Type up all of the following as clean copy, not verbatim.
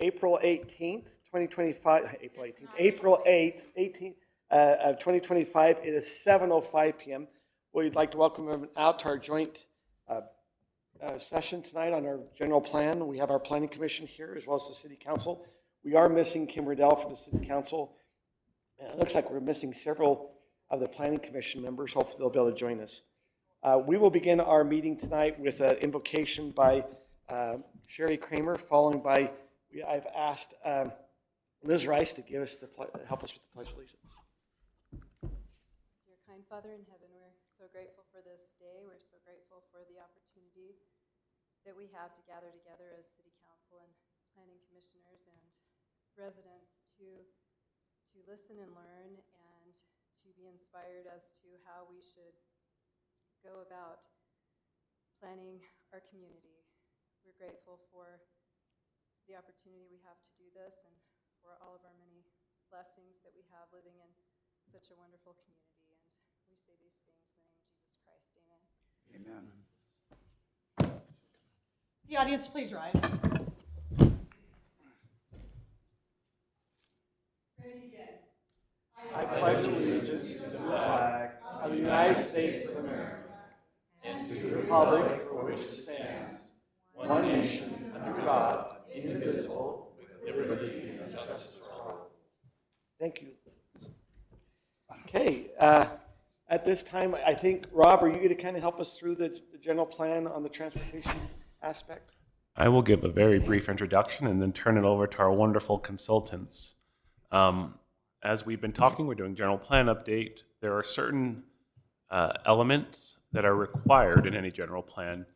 April 18th, 2025, April 8th, 18th of 2025. It is 7:05 p.m. We'd like to welcome everyone out to our joint session tonight on our general plan. We have our planning commission here as well as the city council. We are missing Kim Riddell from the city council. It looks like we're missing several of the planning commission members. Hopefully they'll be able to join us. We will begin our meeting tonight with an invocation by Sherry Kramer, following by I've asked Liz Rice to give us help us with the Pledge of Allegiance. Dear kind Father in heaven, we're so grateful for this day. We're so grateful for the opportunity that we have to gather together as city council and planning commissioners and residents to listen and learn and to be inspired as to how we should go about planning our community. We're grateful for the opportunity we have to do this and for all of our many blessings that we have living in such a wonderful community. And we say these things in the name of Jesus Christ. Amen. Amen. The audience, please rise. Ready again. I pledge allegiance to the flag of the United States of America and to the republic for which it stands, one nation, under God, indivisible, with liberty and justice for all. Thank you. Okay, at this time, I think, Rob, are you going to kind of help us through the general plan on the transportation aspect? I will give a very brief introduction and then turn it over to our wonderful consultants. As we've been talking, we're doing general plan update. There are certain elements that are required in any general plan.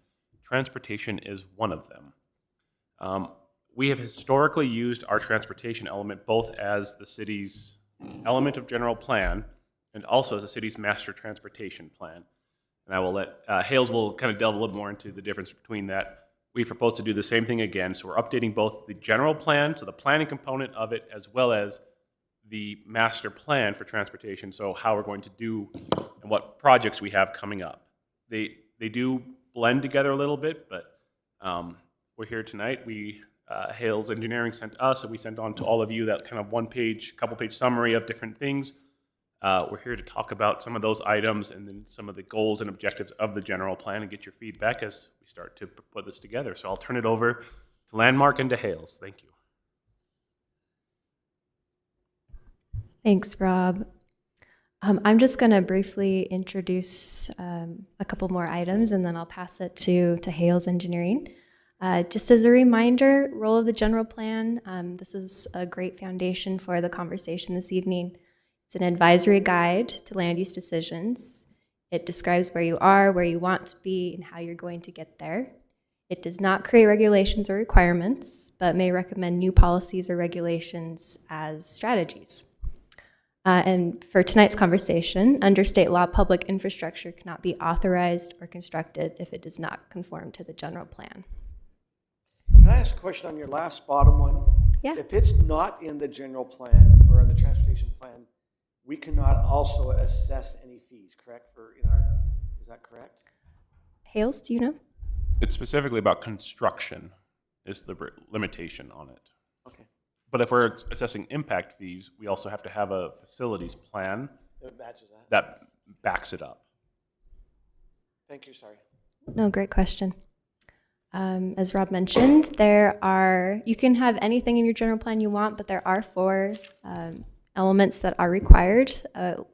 Transportation is one of them. We have historically used our transportation element both as the city's element of general plan and also as the city's master transportation plan. And I will let, Hales will kind of delve a little more into the difference between that. We propose to do the same thing again. So we're updating both the general plan, so the planning component of it, as well as the master plan for transportation, so how we're going to do and what projects we have coming up. They do blend together a little bit, but we're here tonight. Hales Engineering sent us, and we sent on to all of you that kind of one-page, couple-page summary of different things. We're here to talk about some of those items and then some of the goals and objectives of the general plan and get your feedback as we start to put this together. So I'll turn it over to Landmark and to Hales. Thank you. Thanks, Rob. I'm just going to briefly introduce a couple more items, and then I'll pass it to Hales Engineering. Just as a reminder, role of the general plan, this is a great foundation for the conversation this evening. It's an advisory guide to land use decisions. It describes where you are, where you want to be, and how you're going to get there. It does not create regulations or requirements, but may recommend new policies or regulations as strategies. And for tonight's conversation, under state law, public infrastructure cannot be authorized or constructed if it does not conform to the general plan. Can I ask a question on your last bottom one? Yeah. If it's not in the general plan or in the transportation plan, we cannot also assess any fees, correct? Is that correct? Hales, do you know? It's specifically about construction is the limitation on it. Okay. But if we're assessing impact fees, we also have to have a facilities plan That matches that. that backs it up. Thank you, sorry. No, great question. As Rob mentioned, you can have anything in your general plan you want, but there are 4 elements that are required.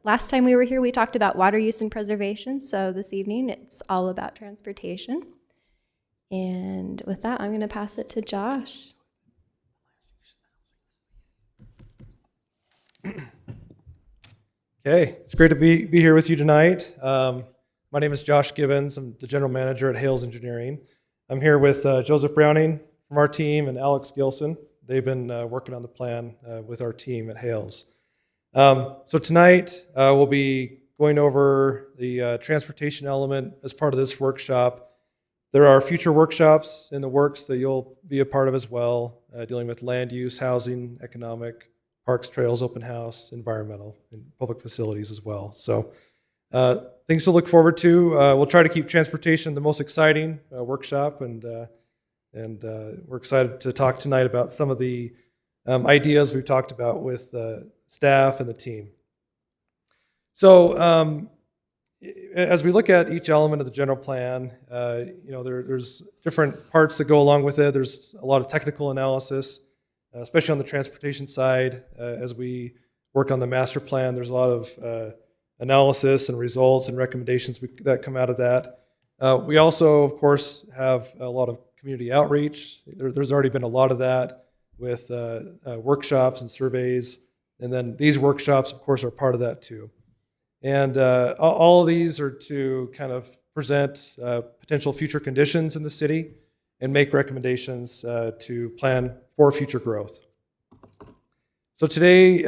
Last time we were here, we talked about water use and preservation. So this evening, it's all about transportation. And with that, I'm going to pass it to Josh. Okay, it's great to be here with you tonight. My name is Josh Gibbons. I'm the general manager at Hales Engineering. I'm here with Joseph Browning from our team and Alex Gilson. They've been working on the plan with our team at Hales. So tonight we'll be going over the transportation element as part of this workshop. There are future workshops in the works that you'll be a part of as well, dealing with land use, housing, economic, parks, trails, open house, environmental, and public facilities as well. So things to look forward to. We'll try to keep transportation the most exciting workshop, and we're excited to talk tonight about some of the ideas we've talked about with staff and the team. So as we look at each element of the general plan, there's different parts that go along with it. There's a lot of technical analysis, especially on the transportation side. As we work on the master plan, there's a lot of analysis and results and recommendations that come out of that. We also, of course, have a lot of community outreach. There's already been a lot of that with workshops and surveys. And then these workshops, of course, are part of that too. And all of these are to kind of present potential future conditions in the city and make recommendations to plan for future growth. So today,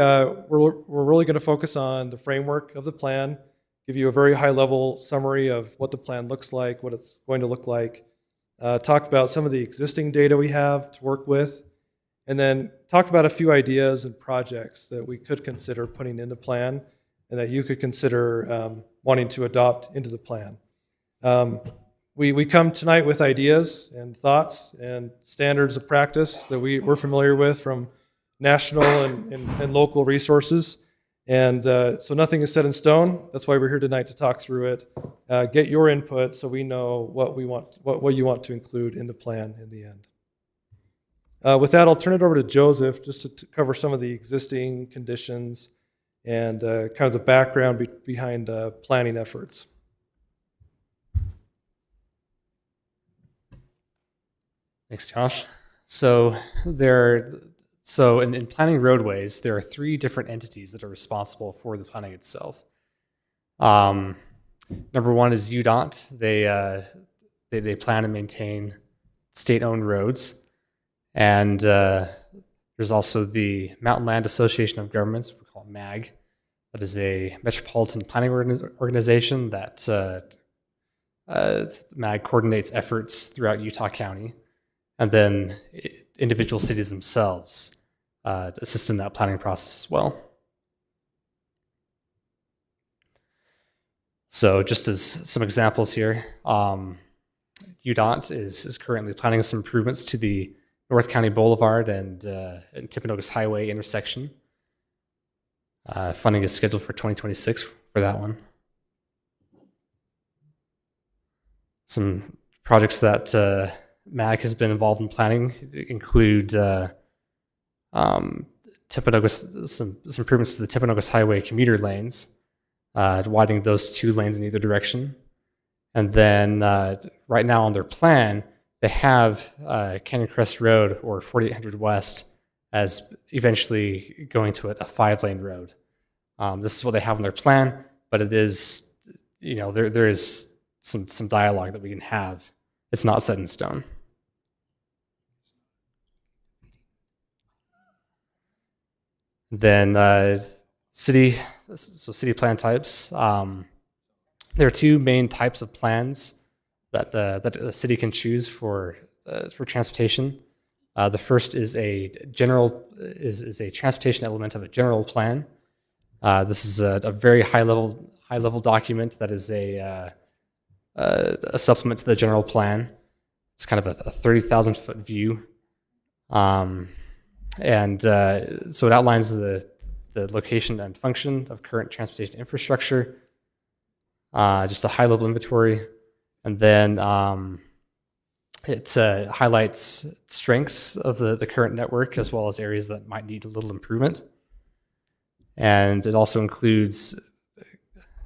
we're really going to focus on the framework of the plan, give you a very high-level summary of what the plan looks like, what it's going to look like, talk about some of the existing data we have to work with, and then talk about a few ideas and projects that we could consider putting in the plan and that you could consider wanting to adopt into the plan. We come tonight with ideas and thoughts and standards of practice that we're familiar with from national and local resources. And so nothing is set in stone. That's why we're here tonight to talk through it, get your input so we know what you want to include in the plan in the end. With that, I'll turn it over to Joseph just to cover some of the existing conditions and kind of the background behind planning efforts. Thanks, Josh. So in planning roadways, there are 3 different entities that are responsible for the planning itself. Number 1 is UDOT. They plan and maintain state-owned roads. And there's also the Mountain Land Association of Governments, we call it MAG. That is a metropolitan planning organization that MAG coordinates efforts throughout Utah County. And then individual cities themselves assist in that planning process as well. So just as some examples here, UDOT is currently planning some improvements to the North County Boulevard and Timpanogos Highway intersection. Funding is scheduled for 2026 for that one. Some projects that MAG has been involved in planning include Timpanogos, some improvements to the Timpanogos Highway commuter lanes, widening those 2 lanes in either direction. And then right now on their plan, they have Canyon Crest Road or 4800 West as eventually going to a 5-lane road. This is what they have on their plan, but it is, there is some dialogue that we can have. It's not set in stone. Then city plan types. There are 2 main types of plans that a city can choose for transportation. The first is a transportation element of a general plan. This is a very high level document that is a supplement to the general plan. It's kind of a 30,000 foot view, so it outlines the location and function of current transportation infrastructure. Just a high level inventory. And then it highlights strengths of the current network as well as areas that might need a little improvement. And it also includes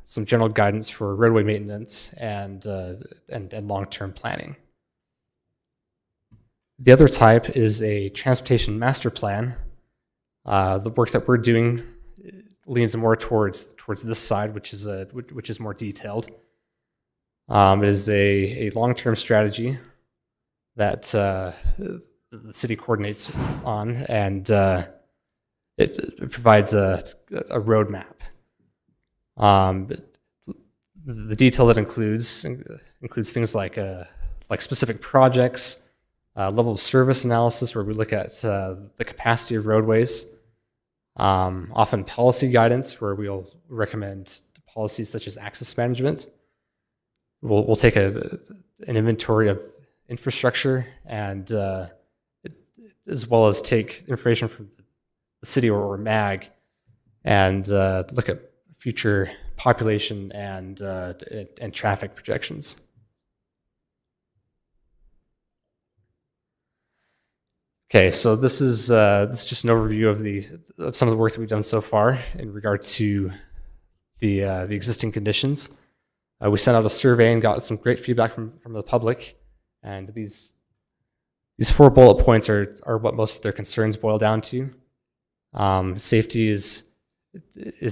some general guidance for roadway maintenance and long-term planning. The other type is a transportation master plan. The work that we're doing leans more towards this side, which is more detailed. It is a long-term strategy that the city coordinates on, and it provides a roadmap. The detail that includes things like specific projects, level of service analysis, where we look at the capacity of roadways, often policy guidance, where we'll recommend policies such as access management. We'll take an inventory of infrastructure, and as well as take information from the city or MAG, and look at future population and traffic projections. Okay, so this is just an overview of some of the work that we've done so far in regard to the existing conditions. We sent out a survey and got some great feedback from the public, and these 4 bullet points are what most of their concerns boil down to. Safety is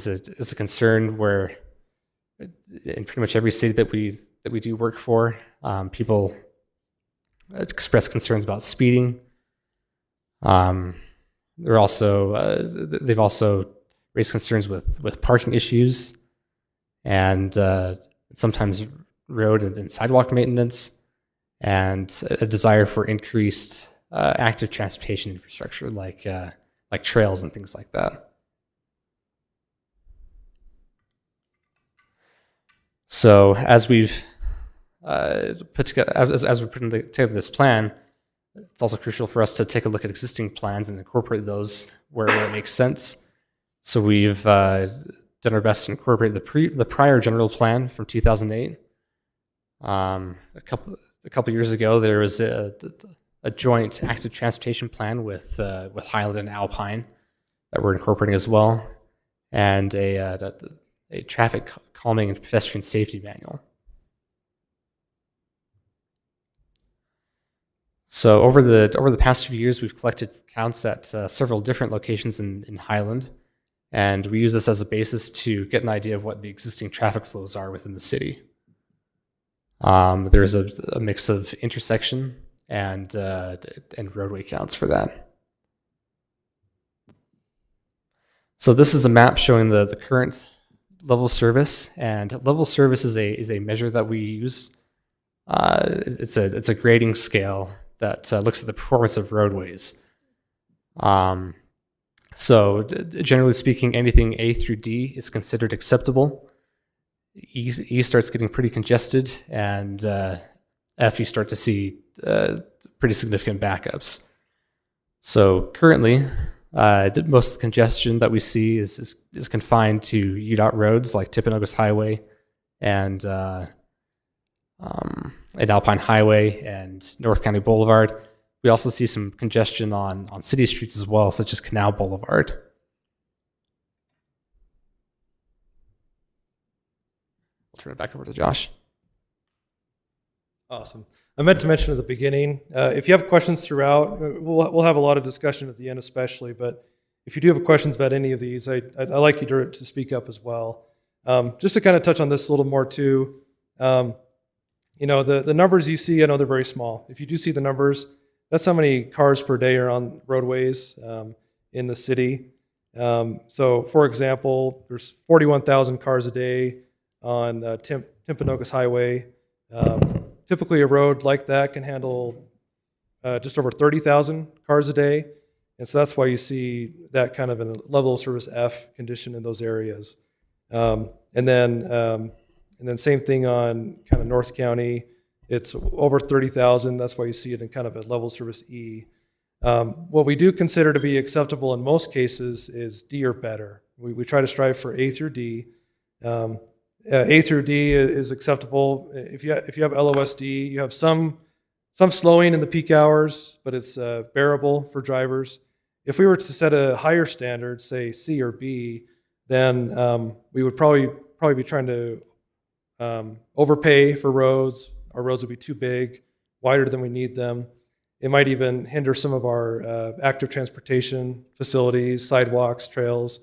a concern where in pretty much every city that we do work for, people express concerns about speeding. They've also raised concerns with parking issues and sometimes road and sidewalk maintenance, and a desire for increased active transportation infrastructure like trails and things like that. So as we've put together, as we're putting together this plan, it's also crucial for us to take a look at existing plans and incorporate those where it makes sense. So we've done our best to incorporate the prior general plan from 2008. A couple years ago, there was a joint active transportation plan with Highland and Alpine that we're incorporating as well, and a traffic calming and pedestrian safety manual. So over the past few years, we've collected counts at several different locations in Highland, and we use this as a basis to get an idea of what the existing traffic flows are within the city. There's a mix of intersection and roadway counts for that. So this is a map showing the current level of service, and level of service is a measure that we use. It's a grading scale that looks at the performance of roadways. So generally speaking, anything A through D is considered acceptable. E starts getting pretty congested, and F, you start to see pretty significant backups. So currently, most of the congestion that we see is confined to UDOT roads like Timpanogos Highway and Alpine Highway and North County Boulevard. We also see some congestion on city streets as well, such as Canal Boulevard. I'll turn it back over to Josh. Awesome. I meant to mention at the beginning, if you have questions throughout, we'll have a lot of discussion at the end especially, but if you do have questions about any of these, I'd like you to speak up as well. Just to kind of touch on this a little more too, the numbers you see, I know they're very small. If you do see the numbers, that's how many cars per day are on roadways in the city. So for example, there's 41,000 cars a day on Timpanogos Highway. Typically a road like that can handle just over 30,000 cars a day. And so that's why you see that kind of in a level of service F condition in those areas. And then same thing on kind of North County. It's over 30,000. That's why you see it in kind of a level of service E. What we do consider to be acceptable in most cases is D or better. We try to strive for A through D. A through D is acceptable. If you have LOSD, you have some slowing in the peak hours, but it's bearable for drivers. If we were to set a higher standard, say C or B, then we would probably be trying to overpay for roads. Our roads would be too big, wider than we need them. It might even hinder some of our active transportation facilities, sidewalks, trails.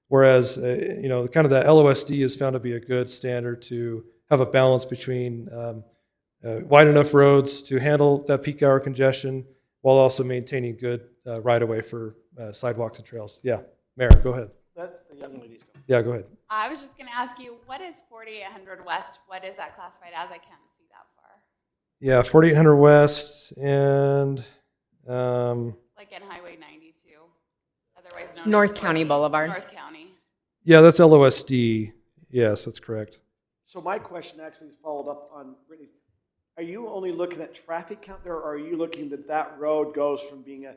Whereas, kind of the LOSD is found to be a good standard to have a balance between wide enough roads to handle that peak hour congestion while also maintaining good right-of-way for sidewalks and trails. Yeah, Mayor, go ahead. Let the young ladies go. Yeah, go ahead. I was just going to ask you, what is 4800 West? What is that classified as? I can't see that far. Yeah, 4800 West and Like in Highway 92, otherwise known North as County Boulevard. North County. yeah, that's LOSD. Yes, that's correct. So my question actually followed up on Brittany's. Are you only looking at traffic count there, or are you looking that road goes from being a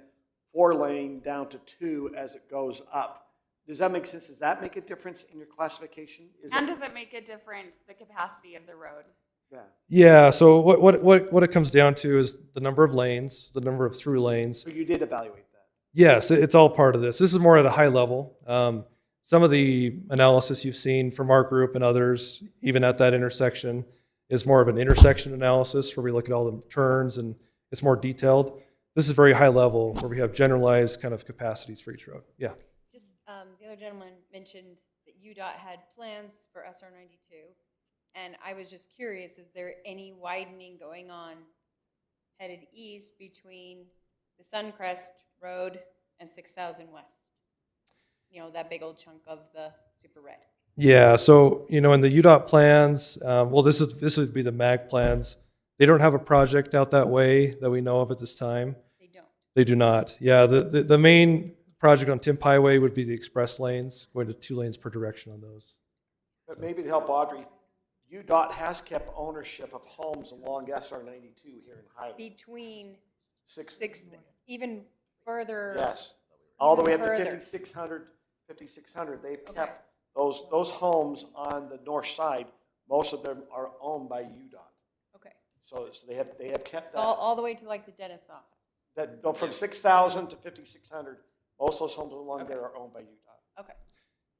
4-lane down to 2 as it goes up? Does that make sense? Does that make a difference in your classification? And does it make a difference, the capacity of the road? Yeah. Yeah, so what it comes down to is the number of lanes, the number of through lanes. So you did evaluate that. Yes, it's all part of this. This is more at a high level. Some of the analysis you've seen from our group and others, even at that intersection, is more of an intersection analysis where we look at all the turns and it's more detailed. This is very high level where we have generalized kind of capacities for each road. Yeah. Just, the other gentleman mentioned that UDOT had plans for SR 92, and I was just curious, is there any widening going on headed east between the Suncrest Road and 6000 West? That big old chunk of the super red. Yeah, so, in the UDOT plans, well, this would be the MAG plans. They don't have a project out that way that we know of at this time. They don't. They do not. Yeah, the main project on Timp Highway would be the express lanes, going to 2 lanes per direction on those. But maybe to help Audrey, UDOT has kept ownership of homes along SR 92 here in Highland. Between Six- even further. Yes, all the way up Even to further. 5600, they've kept those homes on the north side, most of them are owned by UDOT. Okay. So they have kept So that, all the way to like the dentist's office. no, from 6,000 to 5,600, most of those homes along there are owned by UDOT. Okay.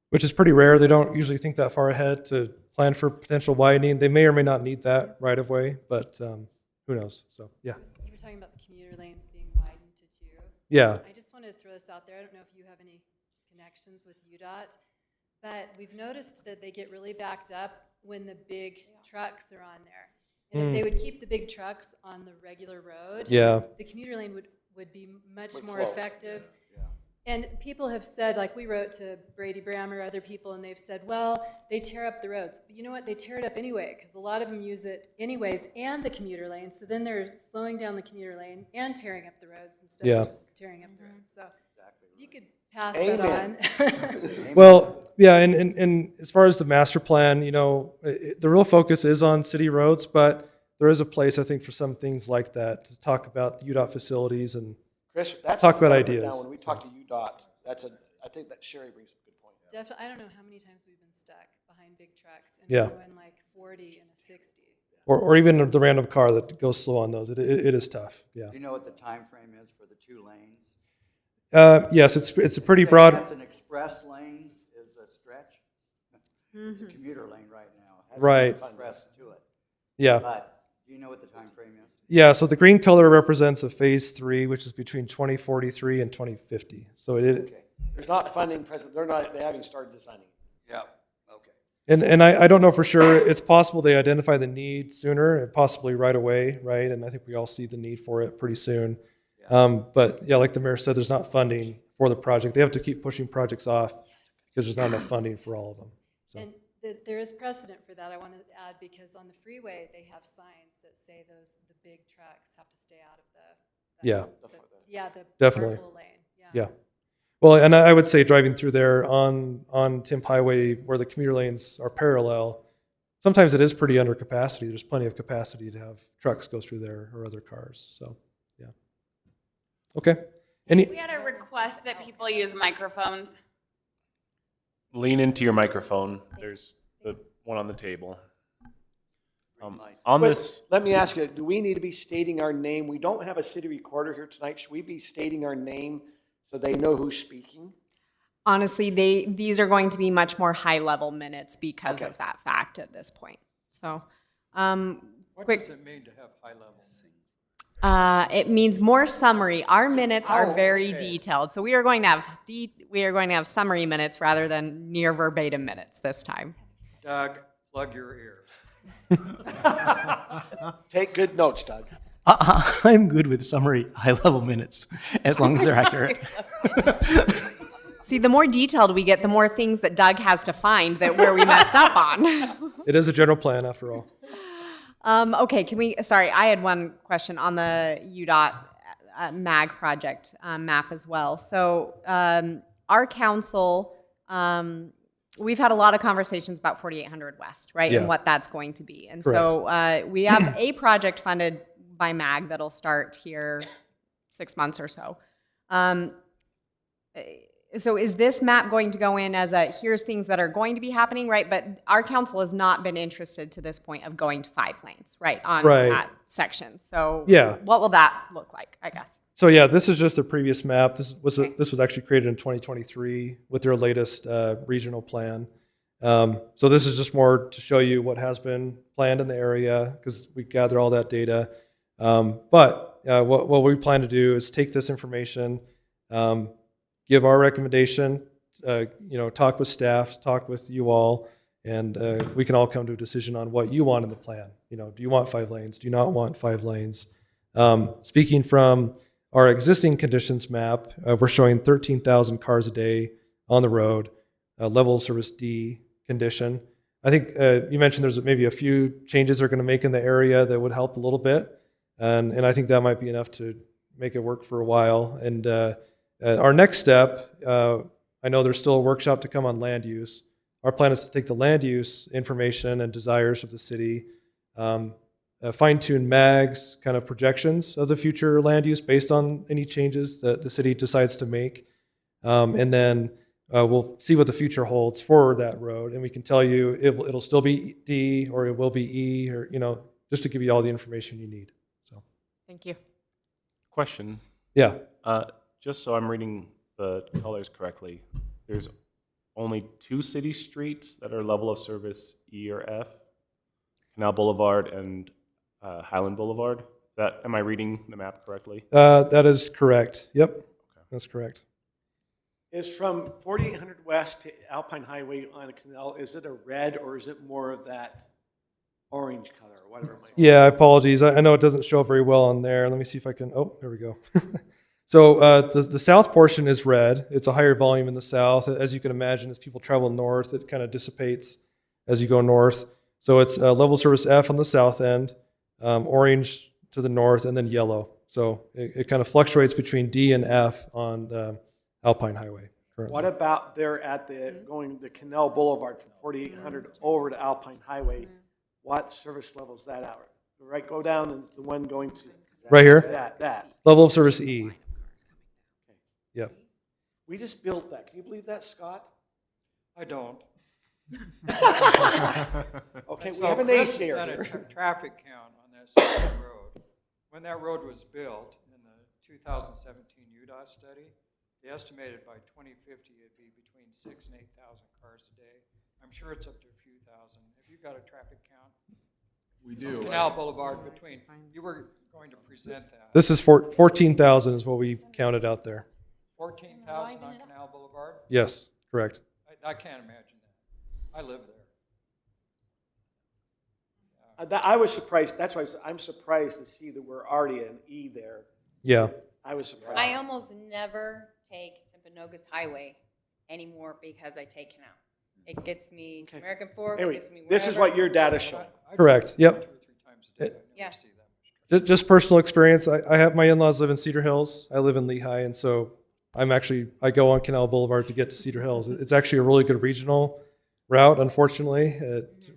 Which is pretty rare. They don't usually think that far ahead to plan for potential widening. They may or may not need that right of way, but who knows? So, yeah. You were talking about the commuter lanes being widened to 2. Yeah. I just wanted to throw this out there. I don't know if you have any connections with UDOT, but we've noticed that they get really backed up when the big trucks are on there. And if they would keep the big trucks on the regular road, Yeah. the commuter lane would be much Would more flow. effective. And people have said, like we wrote to Brady Brammer, other people, and they've said, well, they tear up the roads. But you know what? They tear it up anyway, because a lot of them use it anyways, and the commuter lane. So then they're slowing down the commuter lane and tearing up the roads instead Yeah. of just tearing up the roads. So if you could pass that Amen. on. Well, yeah, and as far as the master plan, the real focus is on city roads, but there is a place, I think, for some things like that to talk about the UDOT facilities and Chris, that's Talk about something I put ideas. down when we talk to UDOT, I think that Sherry brings up a good point. Definitely, I don't know how many times we've been stuck behind big trucks and Yeah. going like 40 and a 60. or even the random car that goes slow on those. It is tough. Yeah. Do you know what the time frame is for the 2 lanes? Yes, it's a pretty Saying broad. That's an express lanes is a stretch. It's a commuter lane right now. It has an Right. Express to it. Yeah. But do you know what the time frame is? Yeah, so the green color represents a phase 3, which is between 2043 and 2050. So Okay. There's not funding present, they haven't started designing. Yeah. Okay. and I don't know for sure. It's possible they identify the need sooner, and possibly right away, right? And I think we all see the need for it pretty soon. But yeah, like the mayor said, there's not funding for the project. They have to keep pushing projects off because there's not enough funding for all of them. So. And there is precedent for that, I want to add, because on the freeway, they have signs that say the big trucks have to stay out of Yeah. the Definitely. carpool lane. Yeah. Well, and I would say driving through there on Timp Highway where the commuter lanes are parallel, sometimes it is pretty under capacity. There's plenty of capacity to have trucks go through there or other cars. So, yeah. Okay. We had a request that people use microphones. Lean into your microphone. There's the one on the table. light. On But this, let me ask you, do we need to be stating our name? We don't have a city recorder here tonight. Should we be stating our name so they know who's speaking? Honestly, these are going to be much more high-level minutes because Okay. of that fact at this point. So, What quick. does it mean to have high levels? It means more summary. Our minutes are Oh, very okay. detailed, so we are going to have summary minutes rather than near verbatim minutes this time. Doug, plug your ears. Take good notes, Doug. I'm good with summary high-level minutes, as long as they're accurate. See, the more detailed we get, the more things that Doug has to find that where we messed up on. It is a general plan after all. Okay, sorry, I had one question on the UDOT MAG project map as well. So our council, we've had a lot of conversations about 4800 West, right? Yeah. And what that's going to be. And so we have a project funded by MAG that'll start here 6 months or so. So is this map going to go in as here's things that are going to be happening, right? But our council has not been interested to this point of going to 5 lanes, right, on Right. that section. So Yeah. what will that look like, I guess? So yeah, this is just a previous map. This was actually created in 2023 with their latest regional plan. So this is just more to show you what has been planned in the area because we gather all that data. But what we plan to do is take this information, give our recommendation, talk with staff, talk with you all, and we can all come to a decision on what you want in the plan. Do you want 5 lanes? Do you not want 5 lanes? Speaking from our existing conditions map, we're showing 13,000 cars a day on the road, level of service D condition. I think you mentioned there's maybe a few changes they're going to make in the area that would help a little bit, and I think that might be enough to make it work for a while. And our next step, I know there's still a workshop to come on land use. Our plan is to take the land use information and desires of the city, fine-tune MAG's kind of projections of the future land use based on any changes that the city decides to make. And then we'll see what the future holds for that road. And we can tell you it'll still be D or it will be E or, just to give you all the information you need. So, Thank you. question. yeah. Just so I'm reading the colors correctly, there's only 2 city streets that are level of service E or F, Canal Boulevard and Highland Boulevard. Am I reading the map correctly? That is correct. Yep, that's correct. Is from 4800 West to Alpine Highway on a canal, is it a red or is it more of that orange color or whatever it might be? Yeah, apologies. I know it doesn't show up very well on there. Let me see if I can. Oh, there we go. So the south portion is red. It's a higher volume in the south. As you can imagine, as people travel north, it kind of dissipates as you go north. So it's level service F on the south end, orange to the north, and then yellow. So it kind of fluctuates between D and F on Alpine Highway currently. What about there at going the Canal Boulevard from 4800 over to Alpine Highway? What service level is that out? Right, go down and it's the one going to. Right here? That. Level of service E. Yep. We just built that. Can you believe that, Scott? I don't. Okay, we So have an Chris ace has here. done a traffic count on that side of the road. When that road was built in the 2017 UDOT study, they estimated by 2050 it'd be between 6,000 and 8,000 cars a day. I'm sure it's up to a few thousand. Have you got a traffic count? We This is do. Canal Boulevard between, you were going to present that. This is 14,000 is what we counted out there. 14,000 on Canal Boulevard? Yes, correct. I can't imagine that. I live there. I was surprised. That's why I'm surprised to see that we're already an E there. Yeah. I was surprised. I almost never take Timpanogos Highway anymore because I take Canal. It gets me to American Fork, it Anyway, gets me this is wherever. what your data showing. Correct. Yep. 2 or 3 times a day. I Yeah. never see that much. Just personal experience. I have my in-laws live in Cedar Hills. I live in Lehigh, and so I go on Canal Boulevard to get to Cedar Hills. It's actually a really good regional route, unfortunately,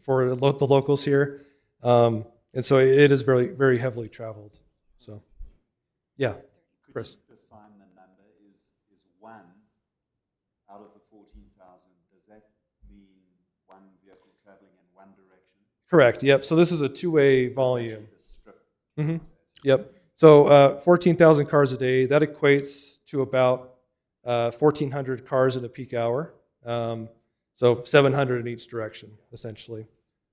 for the locals here. And so it is very, very heavily traveled. So, yeah, Chris. Could you define the number? Is 1 out of the 14,000, does that mean 1 vehicle traveling in one direction. Correct, yep. So this is a two-way volume. Yep. So 14,000 cars a day, that equates to about 1,400 cars in a peak hour. So 700 in each direction, essentially,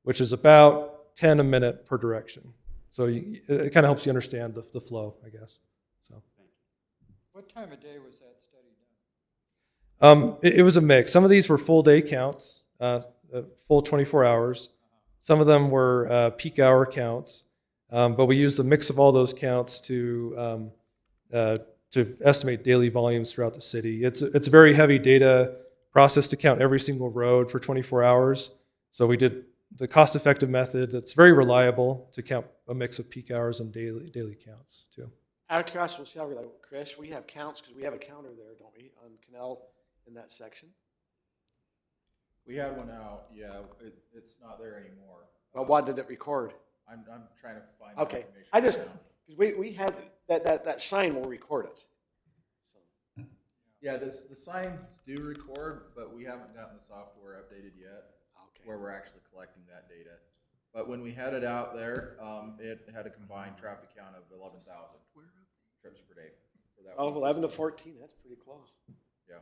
which is about 10 a minute per direction. So it kind of helps you understand the flow, I guess. So. What time of day was that study done? It was a mix. Some of these were full day counts, full 24 hours. Some of them were peak hour counts, but we used a mix of all those counts to estimate daily volumes throughout the city. It's a very heavy data process to count every single road for 24 hours. So we did the cost-effective method that's very reliable to count a mix of peak hours and daily counts too. Out of curiosity, we'll see how we like, Chris, we have counts because we have a counter there, don't we, on Canal in that section? We had one out, yeah, it's not there anymore. Well, what did it record? I'm trying to find Okay, information. I just, right now. because we had, that sign will record it. Yeah, the signs do record, but we haven't gotten the software updated yet, where we're actually collecting that data. But when we had it out there, it had a combined traffic count of 11,000 trips per day. For that Oh, one 11 to system. 14, that's pretty close. Yeah.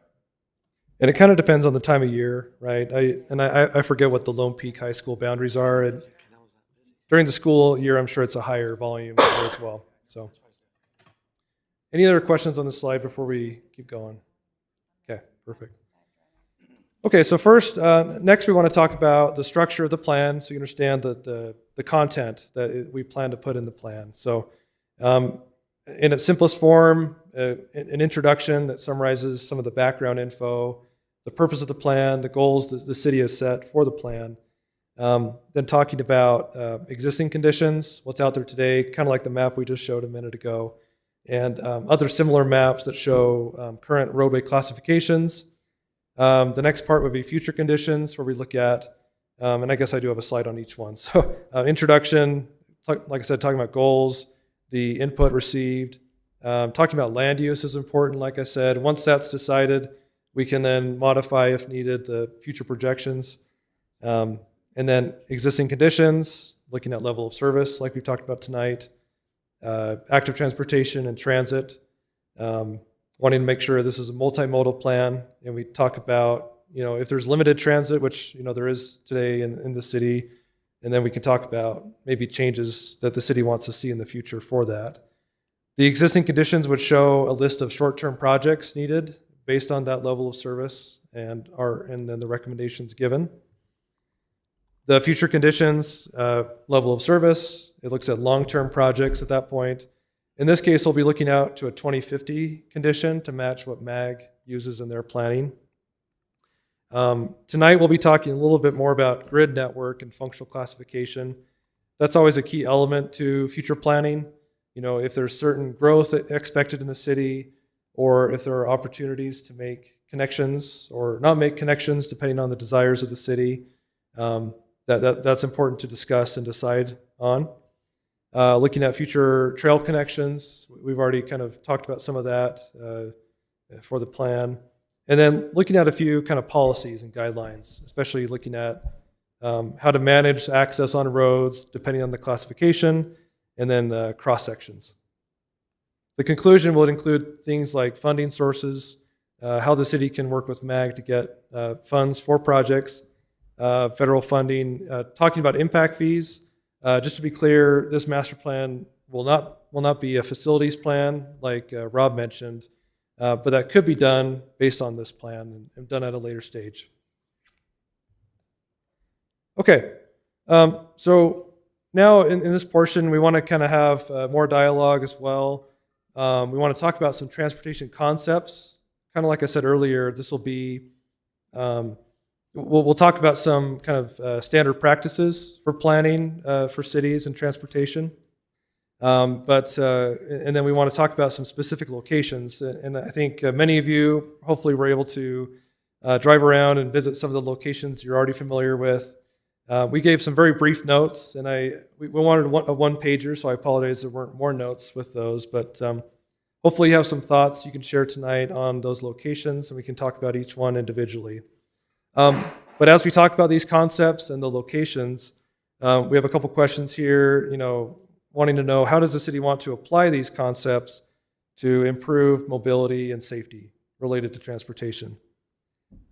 And it kind of depends on the time of year, right? I forget what the Lone Peak High School boundaries are. And during the school year, I'm sure it's a higher volume there as well. So, any other questions on this slide before we keep going? Okay, perfect. Okay, so first, next we want to talk about the structure of the plan so you understand the content that we plan to put in the plan. So, in its simplest form, an introduction that summarizes some of the background info, the purpose of the plan, the goals that the city has set for the plan. Then talking about existing conditions, what's out there today, kind of like the map we just showed a minute ago, and other similar maps that show current roadway classifications. The next part would be future conditions, where we look at, and I guess I do have a slide on each one. So introduction, like I said, talking about goals, the input received. Talking about land use is important, like I said. Once that's decided, we can then modify, if needed, the future projections. And then existing conditions, looking at level of service, like we talked about tonight, active transportation and transit, wanting to make sure this is a multimodal plan. And we talk about, if there's limited transit, which, there is today in the city, and then we can talk about maybe changes that the city wants to see in the future for that. The existing conditions would show a list of short-term projects needed based on that level of service and then the recommendations given. The future conditions, level of service, it looks at long-term projects at that point. In this case, we'll be looking out to a 2050 condition to match what MAG uses in their planning. Tonight, we'll be talking a little bit more about grid network and functional classification. That's always a key element to future planning. If there's certain growth expected in the city, or if there are opportunities to make connections or not make connections, depending on the desires of the city, that's important to discuss and decide on. Looking at future trail connections, we've already kind of talked about some of that for the plan. And then looking at a few kind of policies and guidelines, especially looking at how to manage access on roads depending on the classification, and then cross sections. The conclusion will include things like funding sources, how the city can work with MAG to get funds for projects, federal funding, talking about impact fees. Just to be clear, this master plan will not be a facilities plan like Rob mentioned, but that could be done based on this plan and done at a later stage. Okay, so now in this portion, we want to kind of have more dialogue as well. We want to talk about some transportation concepts. Kind of like I said earlier, this will be, we'll talk about some kind of standard practices for planning for cities and transportation. And then we want to talk about some specific locations. And I think many of you hopefully were able to drive around and visit some of the locations you're already familiar with. We gave some very brief notes, and we wanted a one-pager, so I apologize there weren't more notes with those. But hopefully you have some thoughts you can share tonight on those locations, and we can talk about each one individually. But as we talk about these concepts and the locations, we have a couple questions here, wanting to know how does the city want to apply these concepts to improve mobility and safety related to transportation.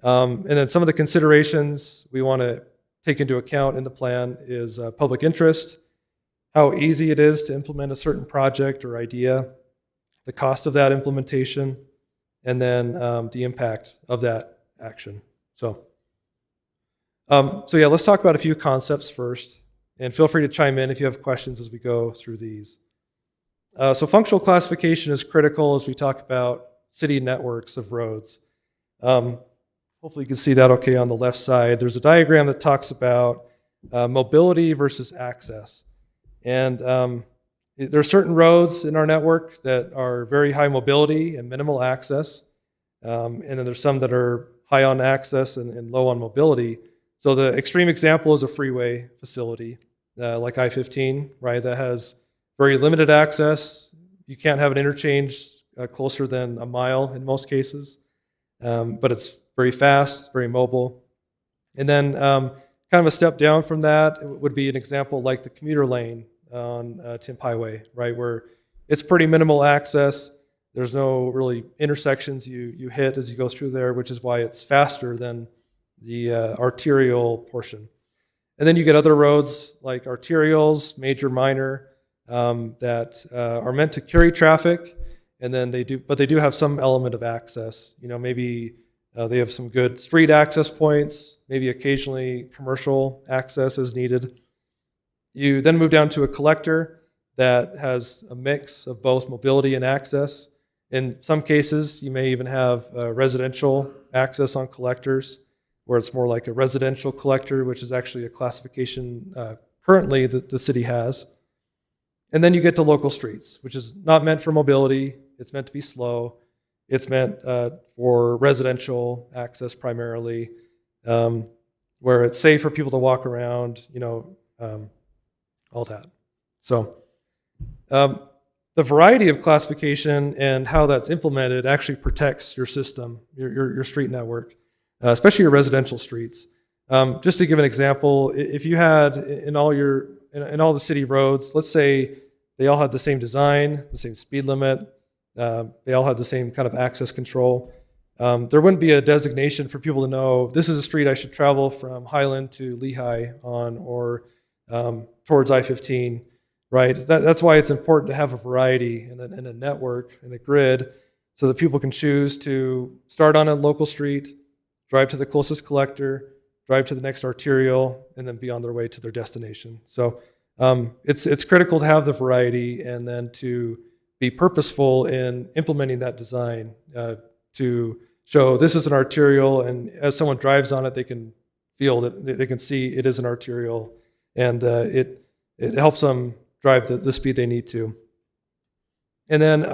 And then some of the considerations we want to take into account in the plan is public interest, how easy it is to implement a certain project or idea, the cost of that implementation, and then the impact of that action. So yeah, let's talk about a few concepts first, and feel free to chime in if you have questions as we go through these. So functional classification is critical as we talk about city networks of roads. Hopefully you can see that okay on the left side. There's a diagram that talks about mobility versus access. And there are certain roads in our network that are very high mobility and minimal access. And then there's some that are high on access and low on mobility. So the extreme example is a freeway facility like I-15, right, that has very limited access. You can't have an interchange closer than a mile in most cases, but it's very fast, very mobile. And then kind of a step down from that would be an example like the commuter lane on Timp Highway, right, where it's pretty minimal access. There's no really intersections you hit as you go through there, which is why it's faster than the arterial portion. And then you get other roads like arterials, major, minor, that are meant to carry traffic, and then they do have some element of access. Maybe they have some good street access points, maybe occasionally commercial access is needed. You then move down to a collector that has a mix of both mobility and access. In some cases, you may even have residential access on collectors, where it's more like a residential collector, which is actually a classification currently that the city has. And then you get to local streets, which is not meant for mobility. It's meant to be slow. It's meant for residential access primarily, where it's safe for people to walk around, all that. So the variety of classification and how that's implemented actually protects your system, your street network, especially your residential streets. Just to give an example, if you had in all the city roads, let's say they all had the same design, the same speed limit, they all had the same kind of access control, there wouldn't be a designation for people to know this is a street I should travel from Highland to Lehigh on, or towards I-15, right? That's why it's important to have a variety and a network and a grid so that people can choose to start on a local street, drive to the closest collector, drive to the next arterial, and then be on their way to their destination. So it's critical to have the variety and then to be purposeful in implementing that design to show this is an arterial, and as someone drives on it, they can feel that, they can see it is an arterial, and it helps them drive the speed they need to. And then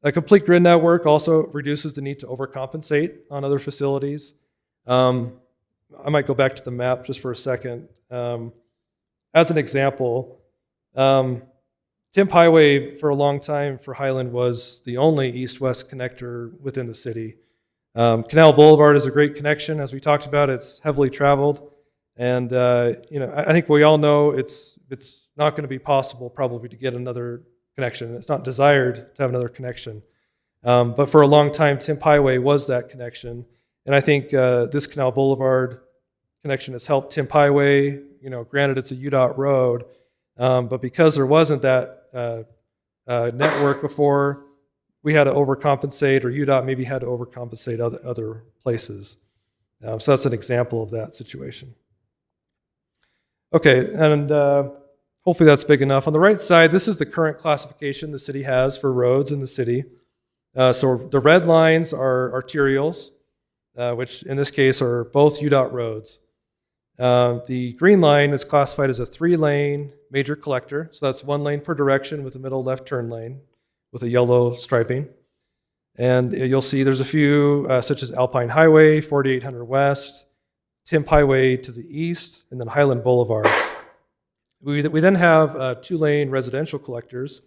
a complete grid network also reduces the need to overcompensate on other facilities. I might go back to the map just for a second. As an example, Timp Highway for a long time for Highland was the only east-west connector within the city. Canal Boulevard is a great connection. As we talked about, it's heavily traveled. And I think we all know it's not going to be possible probably to get another connection. It's not desired to have another connection. But for a long time, Timp Highway was that connection. And I think this Canal Boulevard connection has helped Timp Highway. Granted, it's a UDOT road, but because there wasn't that network before, we had to overcompensate, or UDOT maybe had to overcompensate other places. So that's an example of that situation. Okay, and hopefully that's big enough. On the right side, this is the current classification the city has for roads in the city. So the red lines are arterials, which in this case are both UDOT roads. The green line is classified as a 3-lane major collector. So that's 1 lane per direction with a middle left turn lane with a yellow striping. And you'll see there's a few, such as Alpine Highway, 4800 West, Timp Highway to the east, and then Highland Boulevard. We then have 2-lane residential collectors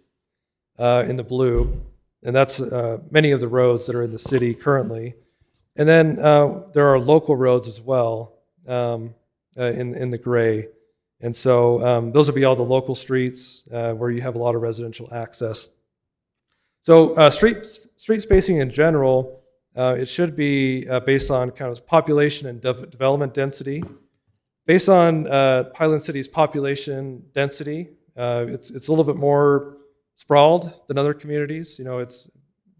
in the blue, and that's many of the roads that are in the city currently. And then there are local roads as well. in the gray. And so those would be all the local streets where you have a lot of residential access. So street spacing in general, it should be based on kind of population and development density. Based on Highland City's population density, it's a little bit more sprawled than other communities. You know, it's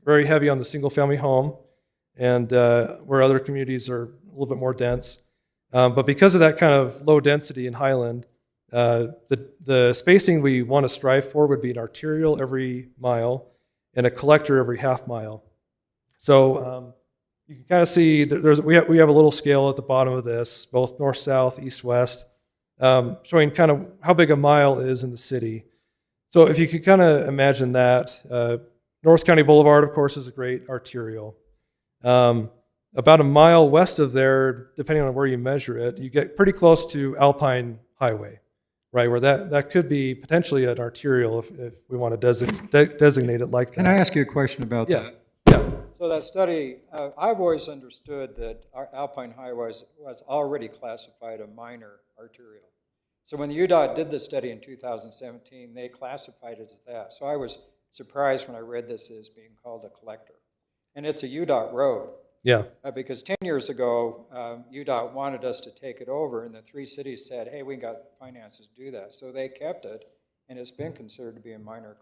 very heavy on the single-family home, and where other communities are a little bit more dense. But because of that kind of low density in Highland, the spacing we want to strive for would be an arterial every mile and a collector every half mile. So you can kind of see that we have a little scale at the bottom of this, both north-south, east-west, showing kind of how big a mile is in the city. So if you could kind of imagine that, North County Boulevard, of course, is a great arterial. About a mile west of there, depending on where you measure it, you get pretty close to Alpine Highway, right? Where that could be potentially an arterial if we want to designate it like that. Can I ask you a question about Yeah. that? Yeah. So that study, I've always understood that our Alpine Highway was already classified a minor arterial. So when UDOT did the study in 2017, they classified it as that. So I was surprised when I read this as being called a collector. And it's a UDOT road. Yeah. Because 10 years ago, UDOT wanted us to take it over, and the three cities said, hey, we got the finances to do that. So they kept it, and it's been considered to be a minor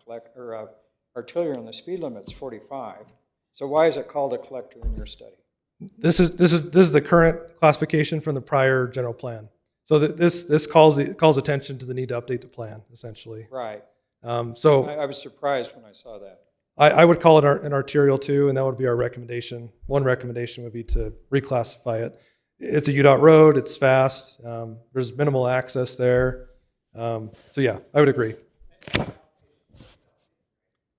arterial, and the speed limit's 45. So why is it called a collector in your study? This is the current classification from the prior general plan. So this calls attention to the need to update the plan, essentially. Right. So I was surprised when I saw that. I would call it an arterial too, and that would be our recommendation. One recommendation would be to reclassify it. It's a UDOT road, it's fast, there's minimal access there. So yeah, I would agree.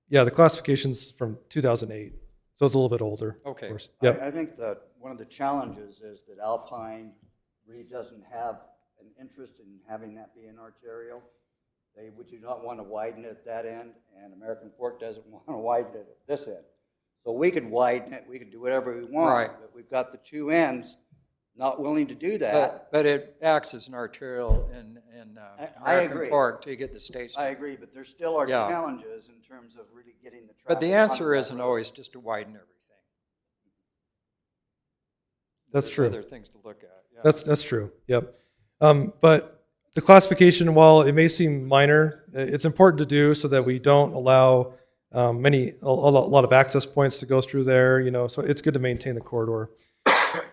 Yeah, the classification's from 2008, so it's a little bit older. Okay. Of course. Yep. I think that one of the challenges is that Alpine really doesn't have an interest in having that be an arterial. They would do not want to widen it at that end, and American Fork doesn't want to widen it at this end. So we could widen it, we could do whatever we want, Right. but we've got the two ends not willing to do that. But it acts as an arterial in I American agree. Fork to get the state. I agree, but there still are Yeah. challenges in terms of really getting the traffic. But the onto answer that isn't road. always just to widen everything. That's There's true. other things to look at. Yeah. That's true. Yep. But the classification, while it may seem minor, it's important to do so that we don't allow a lot of access points to go through there. You know, so it's good to maintain the corridor.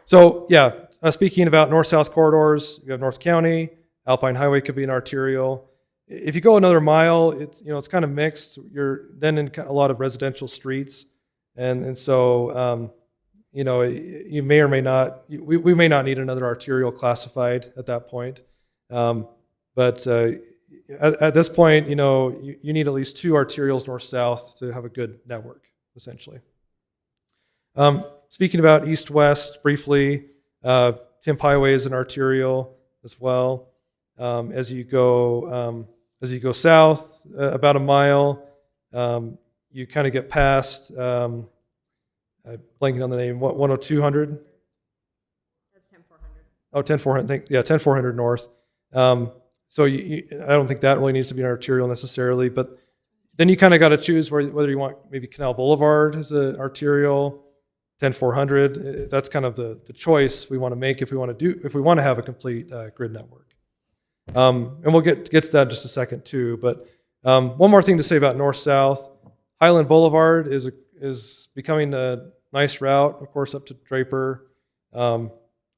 So yeah, speaking about north-south corridors, you have North County, Alpine Highway could be an arterial. If you go another mile, it's kind of mixed. You're then in a lot of residential streets, and so you may or may not. We may not need another arterial classified at that point. But at this point, you need at least two arterials north-south to have a good network, essentially. Speaking about east-west briefly, Timp Highway is an arterial as well. As you go south about a mile, you kind of get past. I'm blanking on the name. 10200. That's 10400. Oh, 10400. Yeah, 10400 north. So I don't think that really needs to be an arterial necessarily, but then you kind of got to choose whether you want maybe Canal Boulevard as an arterial, 10400. That's kind of the choice we want to make if we want to have a complete grid network. And we'll get to that in just a second too. But one more thing to say about north-south, Highland Boulevard is becoming a nice route, of course, up to Draper.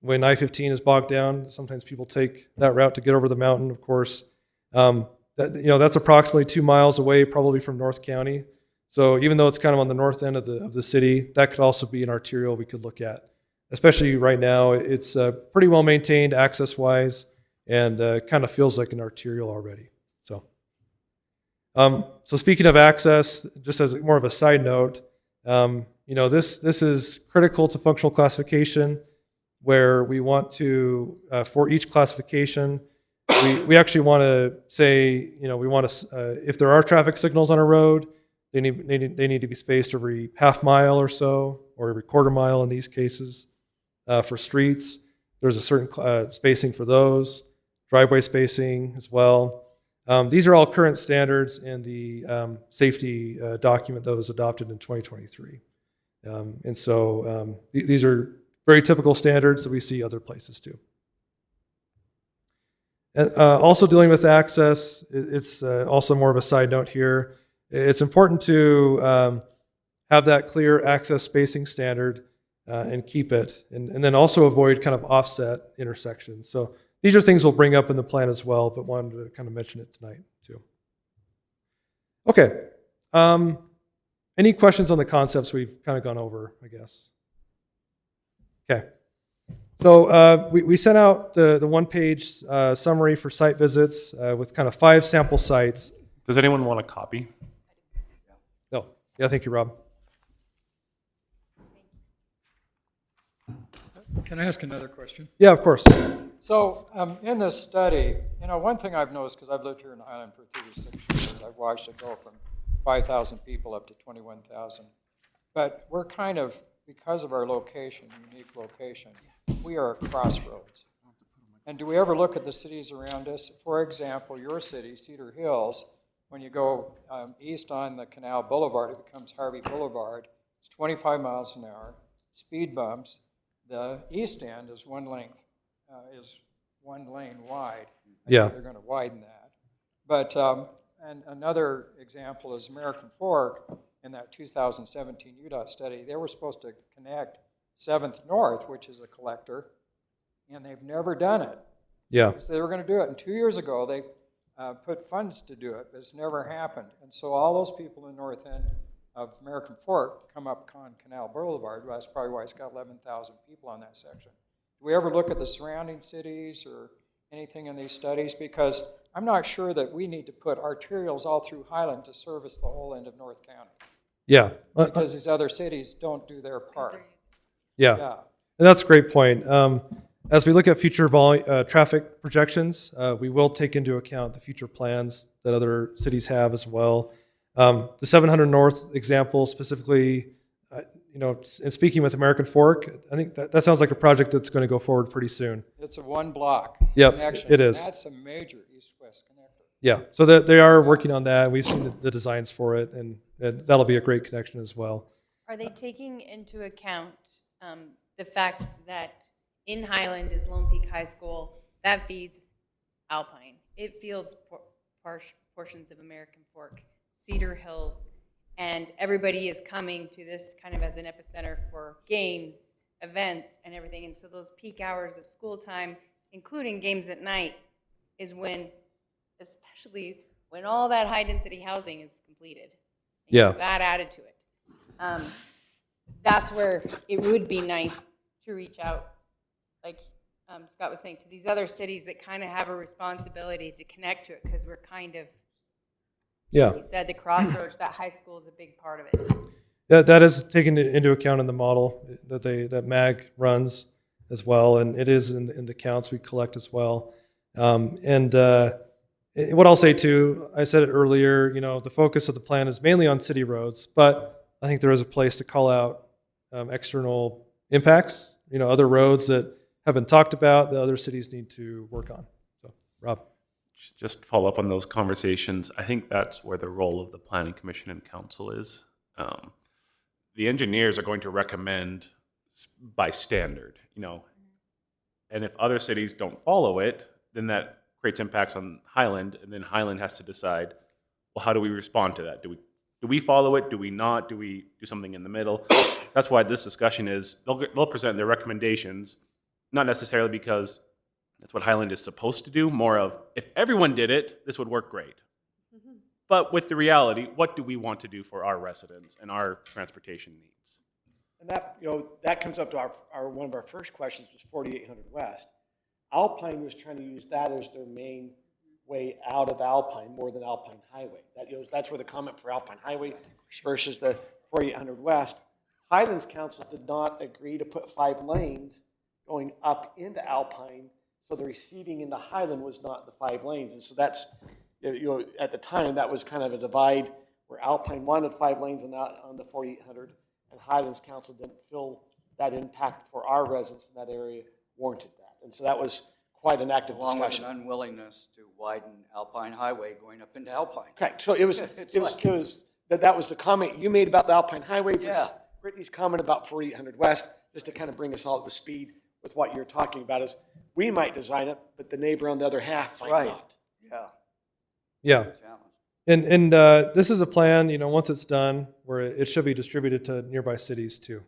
When I-15 is bogged down, sometimes people take that route to get over the mountain, of course. That's approximately 2 miles away, probably from North County. So even though it's kind of on the north end of the city, that could also be an arterial we could look at. Especially right now, it's pretty well maintained access-wise, and kind of feels like an arterial already. So speaking of access, just as more of a side note, this is critical to functional classification, where we want to, for each classification, we actually want to say, we want to, if there are traffic signals on a road, they need to be spaced every half mile or so, or every quarter mile in these cases. For streets, there's a certain spacing for those, driveway spacing as well. These are all current standards in the safety document that was adopted in 2023. And so these are very typical standards that we see other places too. Also dealing with access, it's also more of a side note here. It's important to have that clear access spacing standard and keep it, and then also avoid kind of offset intersections. So these are things we'll bring up in the plan as well, but wanted to kind of mention it tonight too. Okay. Any questions on the concepts we've kind of gone over, I guess? Okay. So we sent out the one-page summary for site visits with kind of 5 sample sites. Does anyone want a copy? No. Yeah, thank you, Rob. Can I ask another question? Yeah, of course. So in this study, one thing I've noticed, because I've lived here in Highland for 36 years, I've watched it go from 5,000 people up to 21,000. But we're kind of, because of our location, unique location, we are a crossroads. And do we ever look at the cities around us? For example, your city, Cedar Hills, when you go east on the Canal Boulevard, it becomes Harvey Boulevard. It's 25 miles an hour, speed bumps. The east end is one lane wide. Yeah. They're going to widen that. But and another example is American Fork. In that 2017 UDOT study, they were supposed to connect 7th North, which is a collector, and they've never done it. Yeah. So they were going to do it, and 2 years ago they put funds to do it, but it's never happened. And so all those people in the north end of American Fork come up Con Canal Boulevard. Well, that's probably why it's got 11,000 people on that section. Do we ever look at the surrounding cities or anything in these studies? Because I'm not sure that we need to put arterials all through Highland to service the whole end of North County. Yeah. Because these other cities don't do their part. Yeah. Yeah. And that's a great point. As we look at future traffic projections, we will take into account the future plans that other cities have as well. The 700 North example specifically, in speaking with American Fork, I think that sounds like a project that's going to go forward pretty soon. It's a one block connection. It is. That's a major east-west connector. Yeah, so they are working on that. We've seen the designs for it, and that'll be a great connection as well. Are they taking into account the fact that in Highland is Lone Peak High School, that feeds Alpine. It feeds portions of American Fork, Cedar Hills, and everybody is coming to this kind of as an epicenter for games, events, and everything. And so those peak hours of school time, including games at night, is when, especially when all that high-density housing is completed. Yeah. That added to it. That's where it would be nice to reach out, like Scott was saying, to these other cities that kind of have a responsibility to connect to it, because we're kind of, yeah. he said, the crossroads, that high school is a big part of it. That is taken into account in the model that MAG runs as well, and it is in the counts we collect as well. What I'll say too, I said it earlier, the focus of the plan is mainly on city roads, but I think there is a place to call out external impacts, other roads that have been talked about that other cities need to work on. So, Rob. Just to follow up on those conversations, I think that's where the role of the Planning Commission and Council is. The engineers are going to recommend by standard, and if other cities don't follow it, then that creates impacts on Highland, and then Highland has to decide, well, how do we respond to that? Do we follow it? Do we not? Do we do something in the middle? That's why this discussion is, they'll present their recommendations, not necessarily because that's what Highland is supposed to do, more of, if everyone did it, this would work great. But with the reality, what do we want to do for our residents and our transportation needs? And that, that comes up to our one of our first questions was 4800 West. Alpine was trying to use that as their main way out of Alpine more than Alpine Highway. That's where the comment for Alpine Highway versus the 4800 West. Highlands Council did not agree to put 5 lanes going up into Alpine, so the receiving into Highland was not the 5 lanes. And so that's, at the time, that was kind of a divide where Alpine wanted 5 lanes on the 4800, and Highlands Council didn't feel that impact for our residents in that area warranted that. And so that was quite an active Along with discussion. an unwillingness to widen Alpine Highway going up into Alpine. Correct. So it was, that was the comment you made about the Alpine Highway. Yeah. Brittany's comment about 4800 West, just to kind of bring us all up to speed with what you're talking about is we might design it, but the neighbor on the other half might right. not. Yeah. Yeah. Challenge. And this is a plan, once it's done, where it should be distributed to nearby cities too.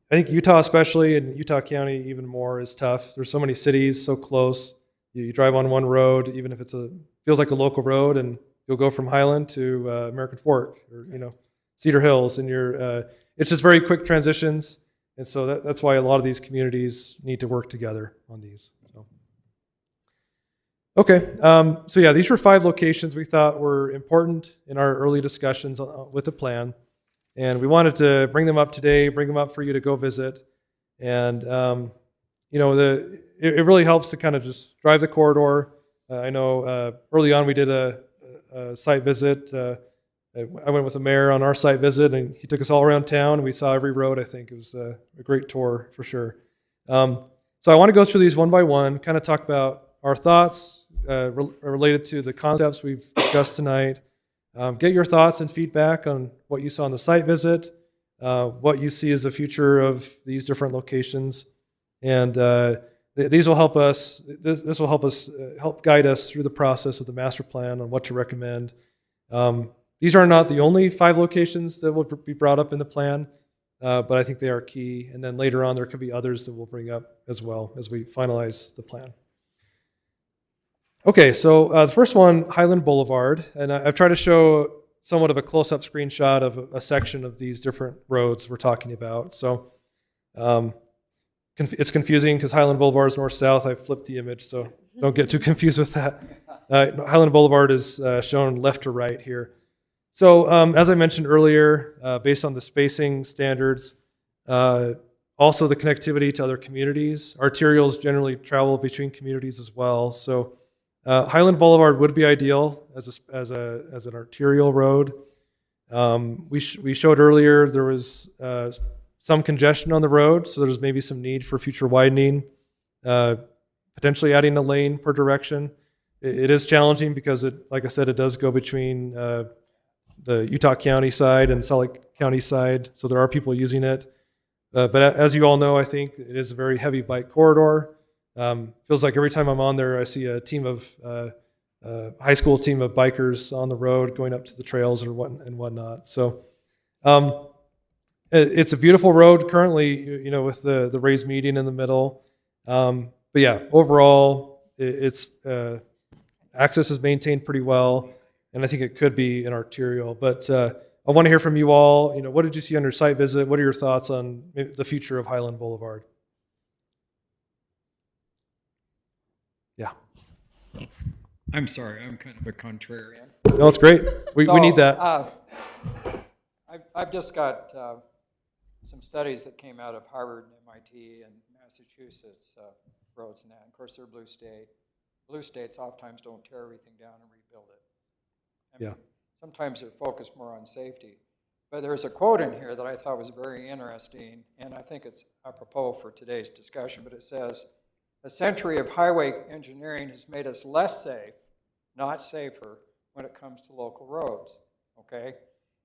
I think Utah especially, and Utah County even more, is tough. There's so many cities so close. You drive on one road, even if feels like a local road, and you'll go from Highland to American Fork or Cedar Hills, and it's just very quick transitions. And so that's why a lot of these communities need to work together on these. So. Okay, so yeah, these were 5 locations we thought were important in our early discussions with the plan. And we wanted to bring them up today, bring them up for you to go visit. And, it really helps to kind of just drive the corridor. I know early on we did a site visit. I went with the mayor on our site visit, and he took us all around town, and we saw every road. I think it was a great tour for sure. So I want to go through these one by one, kind of talk about our thoughts related to the concepts we've discussed tonight. Get your thoughts and feedback on what you saw on the site visit, what you see as the future of these different locations, and these will help us. This will help us help guide us through the process of the master plan on what to recommend. These are not the only 5 locations that will be brought up in the plan, but I think they are key. And then later on, there could be others that we'll bring up as well as we finalize the plan. Okay, so the first one, Highland Boulevard, and I've tried to show somewhat of a close-up screenshot of a section of these different roads we're talking about. So it's confusing because Highland Boulevard is north-south. I flipped the image, so don't get too confused with that. Highland Boulevard is shown left to right here. So as I mentioned earlier, based on the spacing standards, also the connectivity to other communities, arterials generally travel between communities as well. So Highland Boulevard would be ideal as an arterial road. We showed earlier there was some congestion on the road, so there's maybe some need for future widening, potentially adding a lane per direction. It is challenging because like I said, it does go between the Utah County side and Salt Lake County side, so there are people using it. But as you all know, I think it is a very heavy bike corridor. Feels like every time I'm on there, I see a team of high school team of bikers on the road going up to the trails or whatnot. So it's a beautiful road currently, with the raised median in the middle. But yeah, overall, it's access is maintained pretty well, and I think it could be an arterial. But I want to hear from you all. What did you see on your site visit? What are your thoughts on maybe the future of Highland Boulevard? Yeah. I'm sorry, I'm kind of a contrarian. No, it's great. We need that. I've just got some studies that came out of Harvard and MIT and Massachusetts roads and that. Of course, they're blue state. Blue states oftentimes don't tear everything down and rebuild it. I mean, sometimes they're focused more on safety. But there's a quote in here that I thought was very interesting, and I think it's apropos for today's discussion, but it says, "A century of highway engineering has made us less safe, not safer, when it comes to local roads." Okay?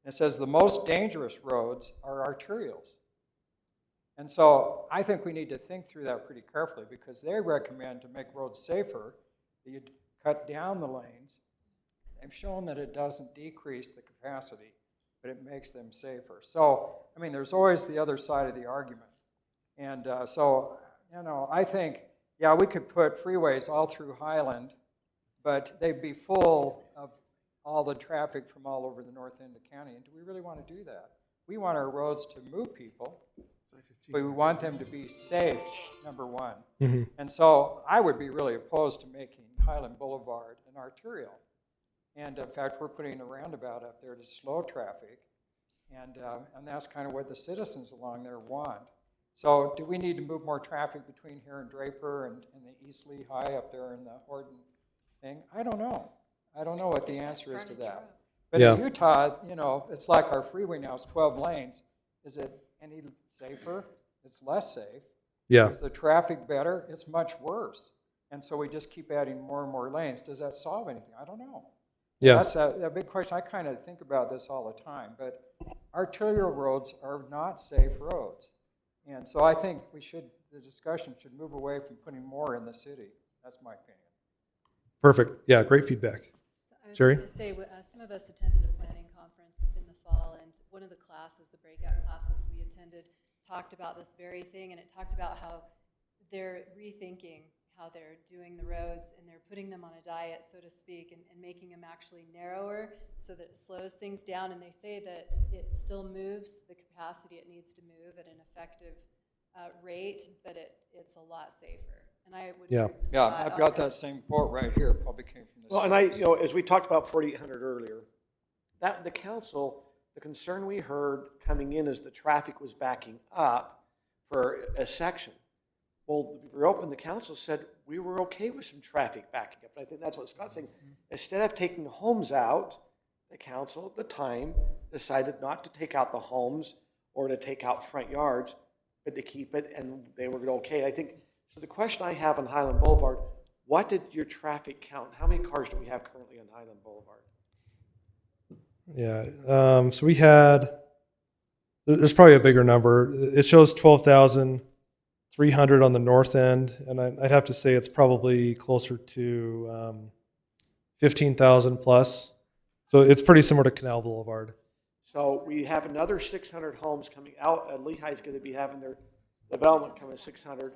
And it says the most dangerous roads are arterials. And so I think we need to think through that pretty carefully, because they recommend to make roads safer that you cut down the lanes. They've shown that it doesn't decrease the capacity, but it makes them safer. So, I mean, there's always the other side of the argument. And so, I think, yeah, we could put freeways all through Highland, but they'd be full of all the traffic from all over the north end of the county. And do we really want to do that? We want our roads to move people, but we want them to be safe, number one. Mm-hmm. And so I would be really opposed to making Highland Boulevard an arterial. And in fact, we're putting a roundabout up there to slow traffic. And that's kind of what the citizens along there want. So do we need to move more traffic between here and Draper and the East Lehigh up there in the Horton thing? I don't know. I don't know what the answer is to that. But in Utah, it's like our freeway now is 12 lanes. Is it any safer? It's less safe. Yeah. Is the traffic better? It's much worse. And so we just keep adding more and more lanes. Does that solve anything? I don't know. Yeah. That's a big question. I kind of think about this all the time, but arterial roads are not safe roads. And so I think the discussion should move away from putting more in the city. That's my opinion. Perfect. Yeah, great feedback. So I was Jerry? going to say, some of us attended a planning conference in the fall, and one of the classes, the breakout classes we attended, talked about this very thing, and it talked about how they're rethinking how they're doing the roads, and they're putting them on a diet, so to speak, and making them actually narrower so that it slows things down. And they say that it still moves the capacity it needs to move at an effective rate, but it's a lot safer. And I would agree with Yeah, Scott I've on got that this. same quote right here. Probably came from this. Well, and as we talked about 4800 earlier, that the council, the concern we heard coming in is the traffic was backing up for a section. Well, we were open, the council said we were okay with some traffic backing up. And I think that's what Scott's saying. Instead of taking homes out, the council at the time decided not to take out the homes or to take out front yards, but to keep it, and they were okay. I think, so the question I have on Highland Boulevard, what did your traffic count? How many cars do we have currently on Highland Boulevard? Yeah. So we had, there's probably a bigger number. It shows 12,300 on the north end, and I'd have to say it's probably closer to 15,000 plus. So it's pretty similar to Canal Boulevard. So we have another 600 homes coming out. Lehigh's going to be having their development coming 600.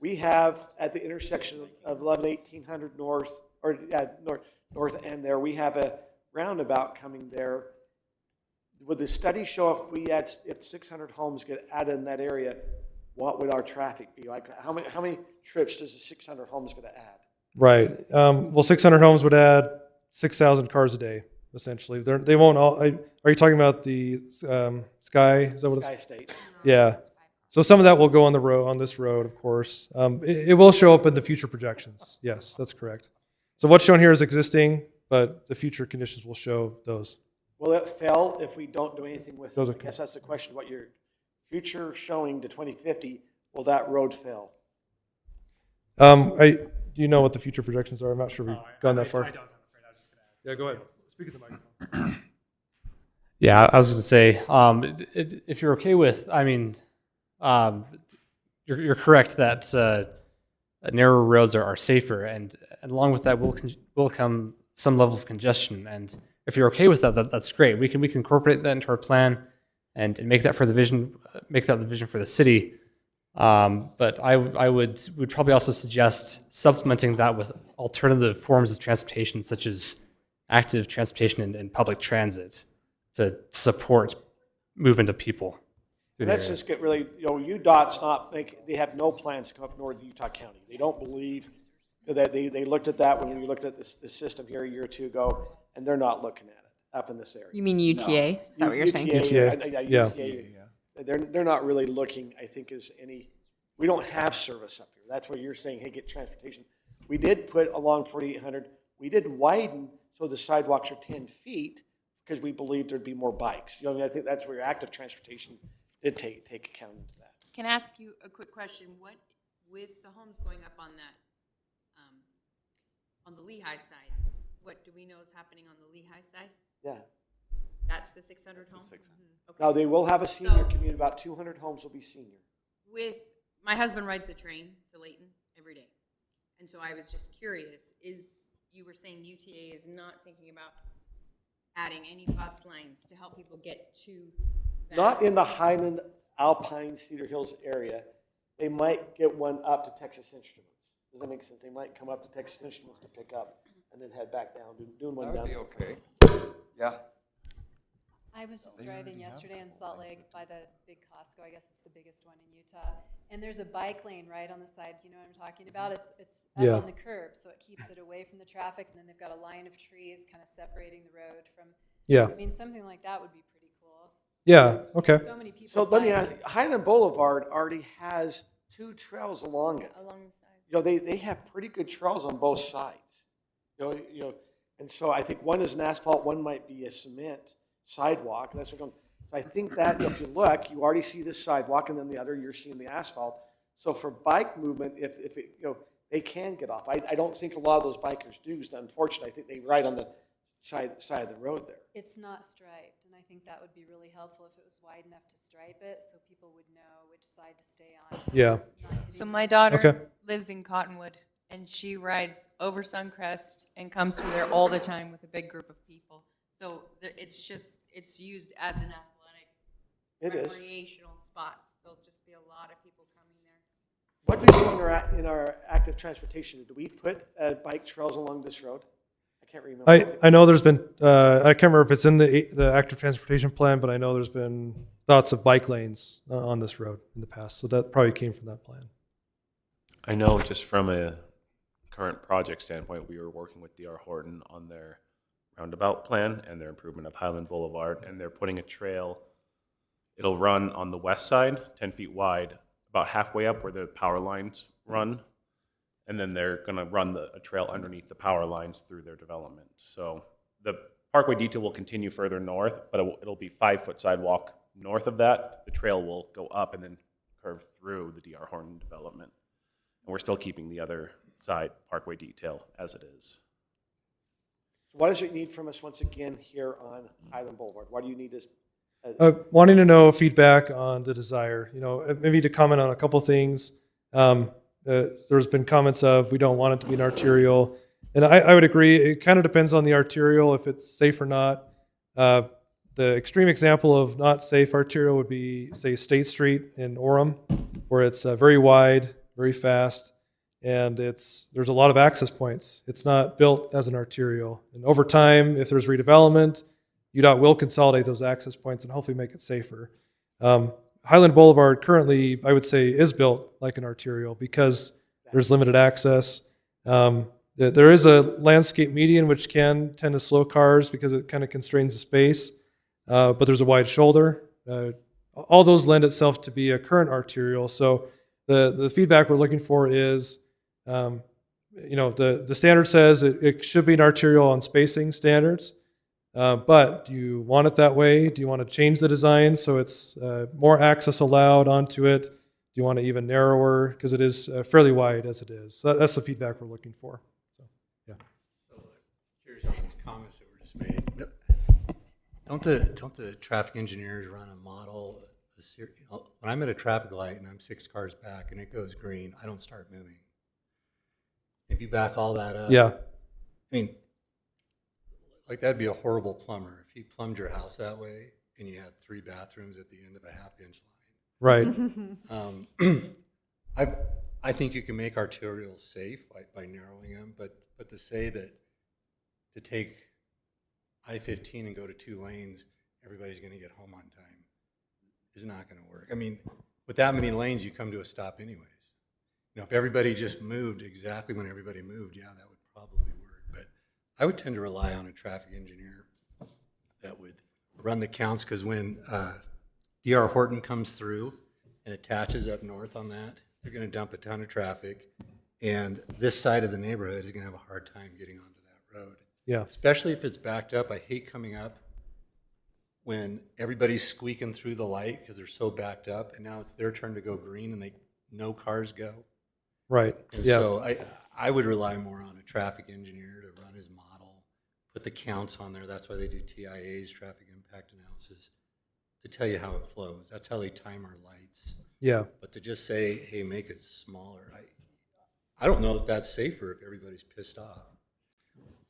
We have at the intersection of 1800 north, or north end there, we have a roundabout coming there. Would the study show if 600 homes get added in that area, what would our traffic be like? How many trips does the 600 homes going to add? Right. Well, 600 homes would add 6,000 cars a day, essentially. They won't all. Are you talking about the Sky? Is that what it's? Sky State. Yeah. So some of that will go on the road, on this road, of course. It will show up in the future projections. Yes, that's correct. So what's shown here is existing, but the future conditions will show those. Will it fail if we don't do anything with Those it? are I guess that's the question. What your future showing to 2050, will that road fail? Do you know what the future projections are? I'm not sure we've gone that far. I don't, I'm afraid. I was just gonna Yeah, go ahead. Speak at the microphone. Yeah, I was going to say, if you're okay with, I mean, you're correct that narrower roads are safer, and along with that will come some level of congestion. And if you're okay with that, that's great. We can incorporate that into our plan and make that the vision for the city. But I would probably also suggest supplementing that with alternative forms of transportation, such as active transportation and public transit, to support movement of people. And let's just get really, UDOT's they have no plans to come up north of Utah County. They don't believe that they looked at that when we looked at the system here a year or two ago, and they're not looking at it up in this area. You mean UTA? Is that what you're saying? UTA. Yeah. They're not really looking, I think, we don't have service up here. That's where you're saying, hey, get transportation. We did put along 4800, we did widen so the sidewalks are 10 feet because we believed there'd be more bikes. I think that's where your active transportation did take account into that. Can I ask you a quick question? What, with the homes going up on that, on the Lehigh side, what do we know is happening on the Lehigh side? Yeah. That's the 600 homes? Okay. Now, they will have a senior community. About 200 homes will be senior. My husband rides the train to Layton every day. And so I was just curious, you were saying UTA is not thinking about adding any bus lines to help people get to that? Not in the Highland, Alpine, Cedar Hills area. They might get one up to Texas Instruments. Does that make sense? They might come up to Texas Instruments to pick up and then head back down, doing one down. That would be okay. Yeah. I was just driving yesterday in Salt Lake by the big Costco. I guess it's the biggest one in Utah. And there's a bike lane right on the side. Do you know what I'm talking about? It's up on the curb, so it keeps it away from the traffic. And then they've got a line of trees kind of separating the road from. Yeah. I mean, something like that would be pretty cool. Yeah. Okay. So many people. So let me ask, Highland Boulevard already has 2 trails along it. Along the side. They have pretty good trails on both sides. And so I think one is an asphalt, one might be a cement sidewalk. That's what I think that if you look, you already see this sidewalk, and then the other you're seeing the asphalt. So for bike movement, if it, they can get off. I don't think a lot of those bikers do. So unfortunately, I think they ride on the side of the road there. It's not striped, and I think that would be really helpful if it was wide enough to stripe it, so people would know which side to stay on. Yeah. So my daughter Okay. lives in Cottonwood, and she rides over Suncrest and comes through there all the time with a big group of people. So it's used as an athletic It is. recreational spot. There'll just be a lot of people coming there. What do we do in our active transportation? Do we put bike trails along this road? I can't remember. I know there's been, I can't remember if it's in the active transportation plan, but I know there's been thoughts of bike lanes on this road in the past. So that probably came from that plan. I know just from a current project standpoint, we were working with DR Horton on their roundabout plan and their improvement of Highland Boulevard, and they're putting a trail. It'll run on the west side, 10 feet wide, about halfway up where the power lines run. And then they're going to run a trail underneath the power lines through their development. So the Parkway detail will continue further north, but it'll be 5-foot sidewalk north of that. The trail will go up and then curve through the DR Horton development. And we're still keeping the other side Parkway detail as it is. What does it need from us once again here on Highland Boulevard? What do you need us? Wanting to know feedback on the desire, maybe to comment on a couple things. There's been comments of we don't want it to be an arterial. And I would agree. It kind of depends on the arterial, if it's safe or not. The extreme example of not safe arterial would be, say, State Street in Orem, where it's very wide, very fast, and there's a lot of access points. It's not built as an arterial. And over time, if there's redevelopment, UDOT will consolidate those access points and hopefully make it safer. Highland Boulevard currently, I would say, is built like an arterial because there's limited access. There is a landscape median which can tend to slow cars because it kind of constrains the space, but there's a wide shoulder. All those lend itself to be a current arterial. So the feedback we're looking for is, the standard says it should be an arterial on spacing standards. But do you want it that way? Do you want to change the design so it's more access allowed onto it? Do you want it even narrower? Because it is fairly wide as it is. So that's the feedback we're looking for. So, yeah. Curious on these comments that were just made. Don't the traffic engineers run a model? When I'm at a traffic light and I'm 6 cars back and it goes green, I don't start moving. If you back all that up, yeah. I mean, like that'd be a horrible plumber if he plumbed your house that way and you had 3 bathrooms at the end of a half-inch line. Right. I think you can make arterials safe by narrowing them, but to say that to take I-15 and go to 2 lanes, everybody's going to get home on time is not going to work. I mean, with that many lanes, you come to a stop anyways. If everybody just moved exactly when everybody moved, yeah, that would probably work. But I would tend to rely on a traffic engineer that would run the counts, because when DR Horton comes through and attaches up north on that, they're going to dump a ton of traffic, and this side of the neighborhood is going to have a hard time getting onto that road. Yeah. Especially if it's backed up. I hate coming up when everybody's squeaking through the light because they're so backed up, and now it's their turn to go green and no cars go. Right. And yeah. so I would rely more on a traffic engineer to run his model, put the counts on there. That's why they do TIAs, traffic impact analysis, to tell you how it flows. That's how they time our lights. Yeah. But to just say, hey, make it smaller, I don't know if that's safer if everybody's pissed off.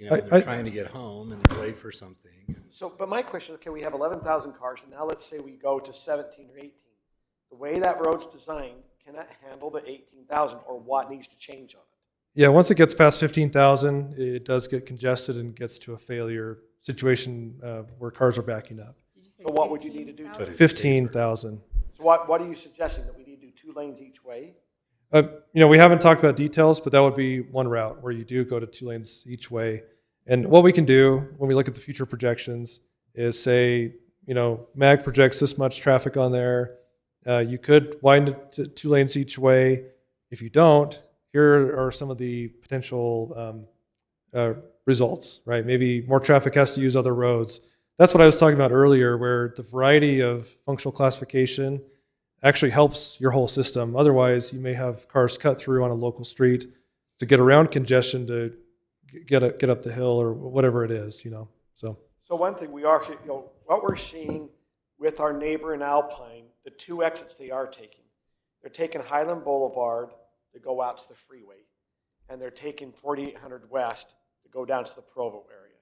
They're trying to get home and they're late for something. So, but my question, okay, we have 11,000 cars, and now let's say we go to 17 or 18. The way that road's designed, can that handle the 18,000, or what needs to change on it? Yeah, once it gets past 15,000, it does get congested and gets to a failure situation where cars are backing up. So what would you need to do to it? 15,000. So what are you suggesting, that we need to do 2 lanes each way? We haven't talked about details, but that would be one route where you do go to 2 lanes each way. And what we can do when we look at the future projections is say, MAG projects this much traffic on there. You could widen it to 2 lanes each way. If you don't, here are some of the potential results, right? Maybe more traffic has to use other roads. That's what I was talking about earlier, where the variety of functional classification actually helps your whole system. Otherwise, you may have cars cut through on a local street to get around congestion to get up the hill or whatever it is, so. So one thing we are, what we're seeing with our neighbor in Alpine, the two exits they are taking. They're taking Highland Boulevard to go out to the freeway, and they're taking 4800 West to go down to the Provo area.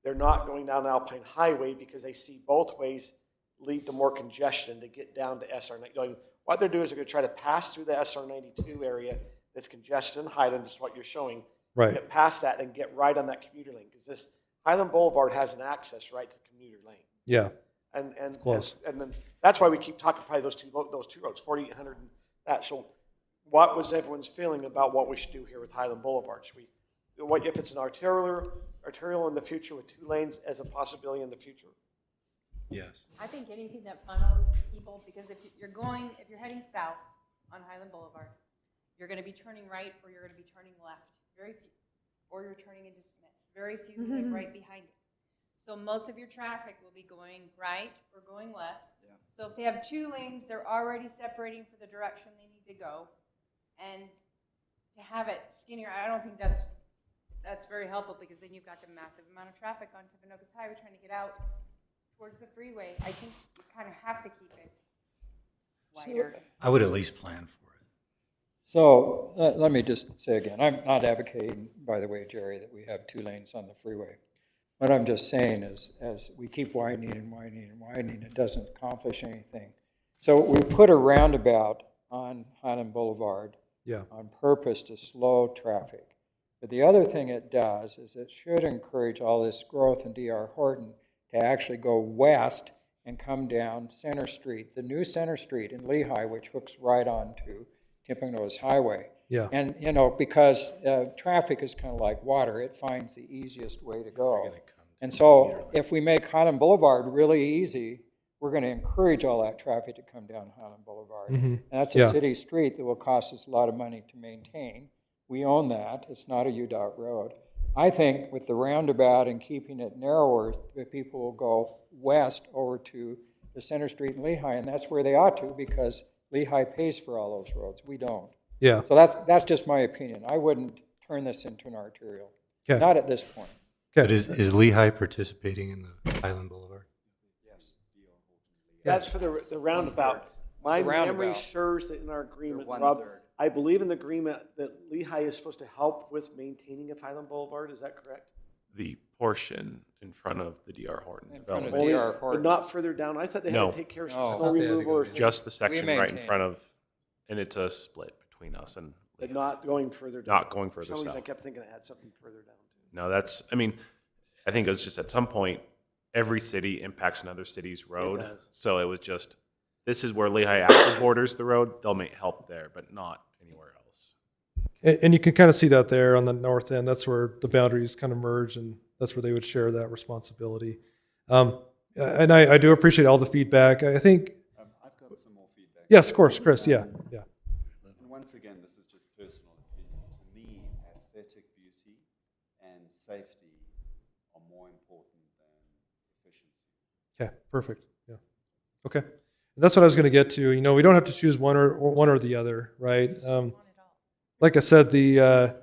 They're not going down Alpine Highway because they see both ways lead to more congestion to get down to SR92. What they're doing is they're going to try to pass through the SR92 area that's congested in Highland, is what you're showing. Right. Get past that and get right on that commuter lane, because this Highland Boulevard has an access right to the commuter lane. Yeah. And close. And then that's why we keep talking probably those two roads, 4800 and that. So what was everyone's feeling about what we should do here with Highland Boulevard? Should we, what if it's an arterial in the future with 2 lanes as a possibility in the future? Yes. I think anything that funnels people, because if you're heading south on Highland Boulevard, you're going to be turning right or you're going to be turning left. Very few. Or you're turning into Smiths. Very few live right behind it. So most of your traffic will be going right or going left. Yeah. So if they have 2 lanes, they're already separating for the direction they need to go. And to have it skinnier, I don't think that's very helpful, because then you've got the massive amount of traffic on Timpanogos Highway trying to get out towards the freeway. I think you kind of have to keep it wider. I would at least plan for it. So let me just say again, I'm not advocating, by the way, Jerry, that we have 2 lanes on the freeway. What I'm just saying is, as we keep widening and widening and widening, it doesn't accomplish anything. So we put a roundabout on Highland Boulevard on purpose to slow traffic. But the other thing it does is it should encourage all this growth in D.R. Horton to actually go west and come down Center Street, the new Center Street in Lehigh, which hooks right onto Timpanogos Highway. Yeah. And, because traffic is kind of like water, it finds the easiest way to go. And so if we make Highland Boulevard really easy, we're going to encourage all that traffic to come down Highland Boulevard. Mm-hmm. And that's a city street that will cost us a lot of money to maintain. We own that. It's not a UDOT road. I think with the roundabout and keeping it narrower, the people will go west over to the Center Street in Lehigh, and that's where they ought to, because Lehigh pays for all those roads. We don't. Yeah. So that's just my opinion. I wouldn't turn this into an arterial. Okay. Not at this point. Okay. But is Lehigh participating in the Highland Boulevard? That's for the roundabout. My The memory roundabout. serves that in our agreement, They're Rob, 1/3. I believe in the agreement that Lehigh is supposed to help with maintaining of Highland Boulevard. Is that correct? The portion in front of the DR Horton In front of development. DR But Horton. not further down. I thought they had No. to take care of No. some I snow thought they had to removal go or down. Just the section right in maintain. front of, and it's a split between us and but Lehigh. not going further down. Not going For further some reason, I south. kept thinking it had something further down too. No, I think it was just at some point, every city impacts another city's road. does. So it was just, this is where Lehigh actually borders the road. They'll make help there, but not anywhere else. And you can kind of see that there on the north end. That's where the boundaries kind of merge, and that's where they would share that responsibility. And I do appreciate all the feedback. I think, I've got some more feedback. yes, of course, Chris, yeah. And once again, this is just personal opinion. To me, aesthetic beauty and safety are more important than efficiency. Okay, perfect, yeah. Okay, that's what I was gonna get to. We don't have to choose one or the other, right? Like I said, the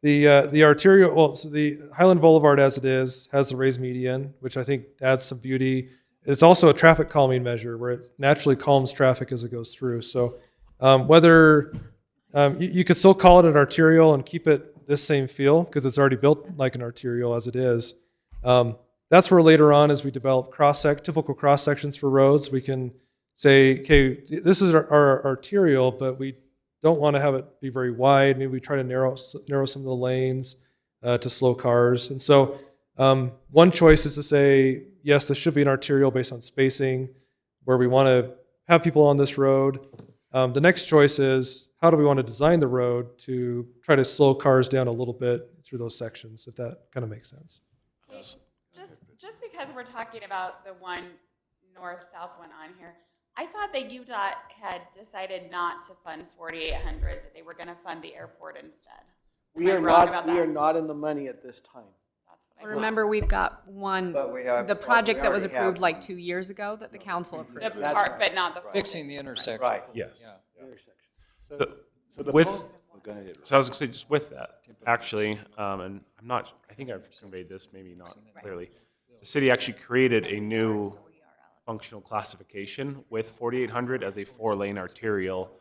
arterial, so the Highland Boulevard as it is has the raised median, which I think adds some beauty. It's also a traffic calming measure where it naturally calms traffic as it goes through. So whether you could still call it an arterial and keep it this same feel because it's already built like an arterial as it is. That's where later on, as we develop typical cross sections for roads, we can say, okay, this is our arterial, but we don't want to have it be very wide. Maybe we try to narrow some of the lanes to slow cars. And so one choice is to say, yes, this should be an arterial based on spacing, where we want to have people on this road. The next choice is, how do we want to design the road to try to slow cars down a little bit through those sections, if that kind of makes sense. Just because we're talking about the one north-south one on here, I thought that UDOT had decided not to fund 4,800, that they were going to fund the airport instead. We Am I are wrong not. about We that? are not in the money at this time. That's Remember, we've got one, But we have- the but we project that was already have approved like one. 2 years ago that the council approved. The part, but not the. Fixing the intersection. Right. Yes. Yeah. So the With, point- oh, go ahead. so I was gonna say, just with that, actually, and I'm not, I think I've conveyed this, maybe not clearly. The city actually created a new functional classification with 4800 as a 4-lane arterial,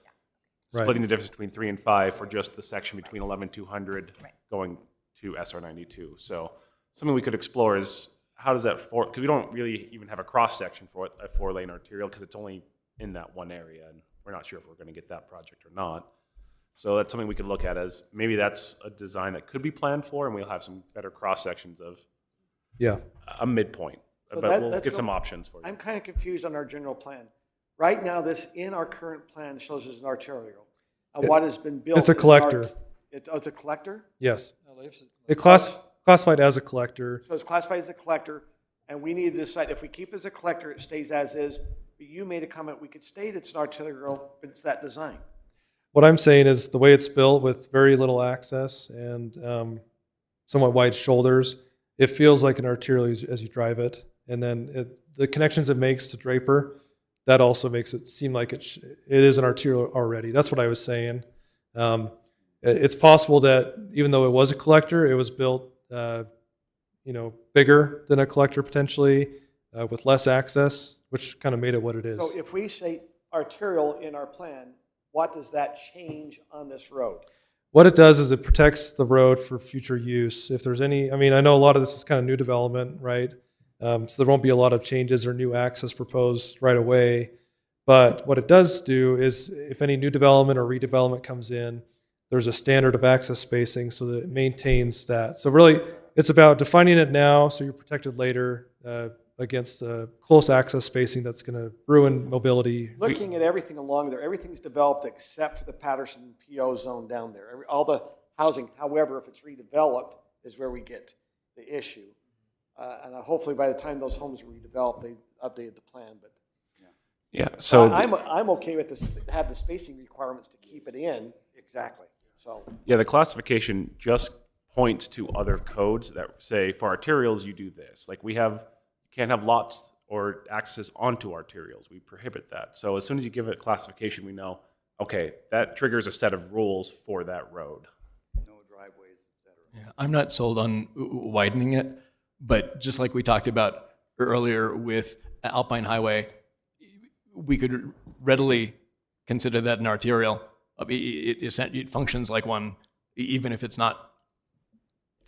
Right. splitting the difference between 3 and 5 for just the section between 11200 going to SR 92. So something we could explore is how does that because we don't really even have a cross section for a 4-lane arterial because it's only in that one area, and we're not sure if we're going to get that project or not. So that's something we could look at as maybe that's a design that could be planned for, and we'll have some better cross sections of Yeah. a midpoint. So But that- we'll let's get go- some options for you. I'm kind of confused on our general plan. Right now, this in our current plan shows as an arterial. And what has been built. It's a is an collector. It's a collector? Yes. No, they've- It classified as a collector. So it's classified as a collector, and we need to decide if we keep it as a collector, it stays as is. But you made a comment, we could state it's an arterial, but it's that design. What I'm saying is the way it's built with very little access and somewhat wide shoulders, it feels like an arterial as you drive it. And then the connections it makes to Draper, that also makes it seem like it is an arterial already. That's what I was saying. It's possible that even though it was a collector, it was built bigger than a collector potentially, with less access, which kind of made it what it is. So if we say arterial in our plan, what does that change on this road? What it does is it protects the road for future use. If there's any, I mean, I know a lot of this is kind of new development, right? So there won't be a lot of changes or new access proposed right away. But what it does do is if any new development or redevelopment comes in, there's a standard of access spacing so that it maintains that. So really, it's about defining it now so you're protected later against close access spacing that's going to ruin mobility. Looking at everything along there, everything's developed except for the Patterson PO zone down there. All the housing, however, if it's redeveloped, is where we get the issue. And hopefully by the time those homes are redeveloped, they updated the plan. But Yeah, so I'm okay with this, have the spacing requirements to keep it in. Exactly. So yeah, the classification just points to other codes that say for arterials you do this. Like you can't have lots or access onto arterials. We prohibit that. So as soon as you give it classification, we know, okay, that triggers a set of rules for that road. No driveways, et cetera. Yeah, I'm not sold on widening it, but just like we talked about earlier with Alpine Highway, we could readily consider that an arterial. It functions like one, even if it's not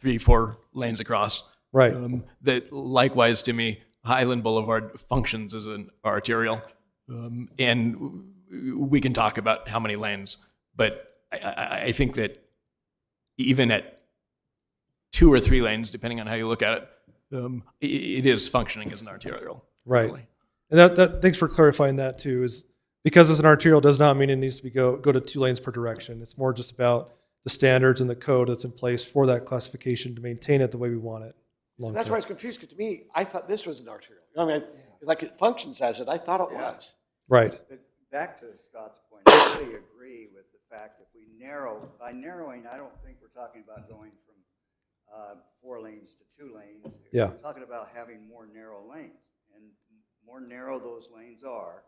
3-4 lanes across. Right. That likewise to me, Highland Boulevard functions as an arterial, and we can talk about how many lanes, but I think that even at 2 or 3 lanes, depending on how you look at it, it is functioning as an arterial. Right. Really. And that thanks for clarifying that too, is because it's an arterial does not mean it needs to go to 2 lanes per direction. It's more just about the standards and the code that's in place for that classification to maintain it the way we want it. that's why I was confused, because to me, I thought this was an arterial. I mean, it's like it functions as it. I thought it was. Right. But back to Scott's point, I really agree with the fact that by narrowing, I don't think we're talking about going from 4 lanes to 2 lanes. Yeah. We're talking about having more narrow lanes. And more narrow those lanes are,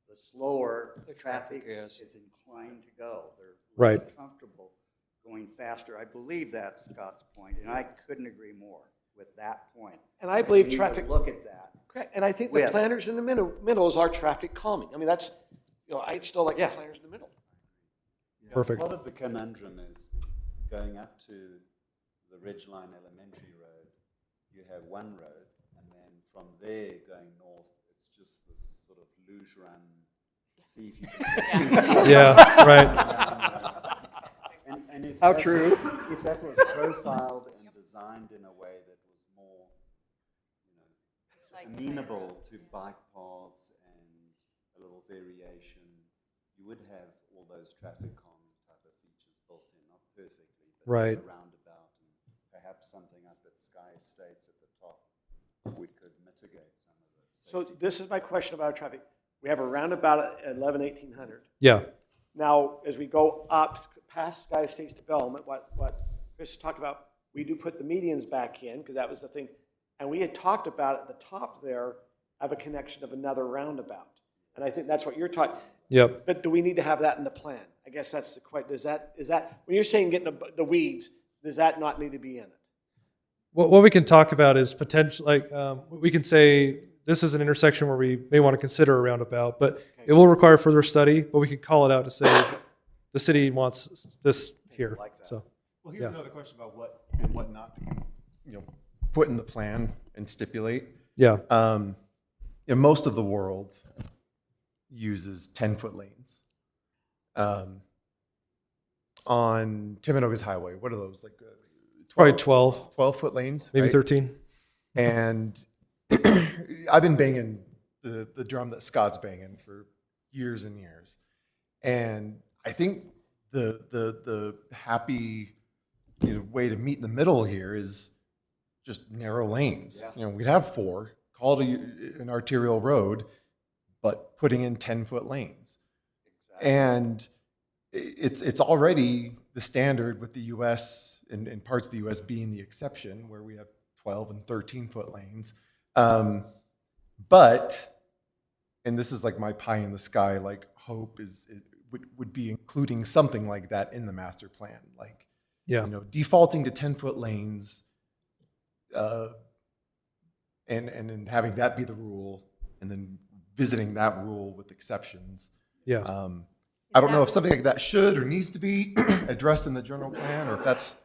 the slower the traffic is inclined to go. They're less comfortable going faster. I believe that's Scott's point, and I couldn't agree more with that point. And I believe we need to traffic. look at that. Correct. And I think the planners in the middle are traffic calming. I mean, that's, I still like the planners in the middle. Yeah, Perfect. Part of the conundrum is going up to the Ridgeline Elementary Road, you have one road, and then from there going north, it's just this sort of luge run, see if you can Yeah, right. And if How that, true. If that was profiled and designed in a way that was more amenable to bike paths and a little variation, you would have all those traffic calming type of features built in, not perfectly, but Right. a roundabout and perhaps something up at Sky Estates at the top, we could mitigate some of this. So this is my question about traffic. We have a roundabout at 1800. Yeah. Now, as we go up past Sky Estates development, what Chris talked about, we do put the medians back in, because that was the thing. And we had talked about at the top there, have a connection of another roundabout. And I think that's what you're talking. Yep. But do we need to have that in the plan? I guess that's the question. Is that, when you're saying getting the weeds, does that not need to be in it? What we can talk about is potential, we can say this is an intersection where we may want to consider a roundabout, but it will require further study, but we can call it out to say the city wants this here. So, Well, here's another question about what and what not to, put in the plan and stipulate. Yeah. Most of the world uses 10-foot lanes. On Timpanogos Highway, what are those, like? Probably 12. 12-foot lanes? Maybe right? 13. And I've been banging the drum that Scott's banging for years and years. And I think the happy way to meet in the middle here is just narrow lanes. We'd have 4, call it an arterial road, but putting in 10-foot lanes. Exactly. And it's already the standard with the U.S. and parts of the U.S. being the exception, where we have 12 and 13-foot lanes. But, and this is like my pie in the sky, like hope would be including something like that in the master plan, like defaulting to 10-foot lanes, and having that be the rule, and then visiting that rule with exceptions. Yeah. I don't know if something like that should or needs to be addressed in the general plan, or if that's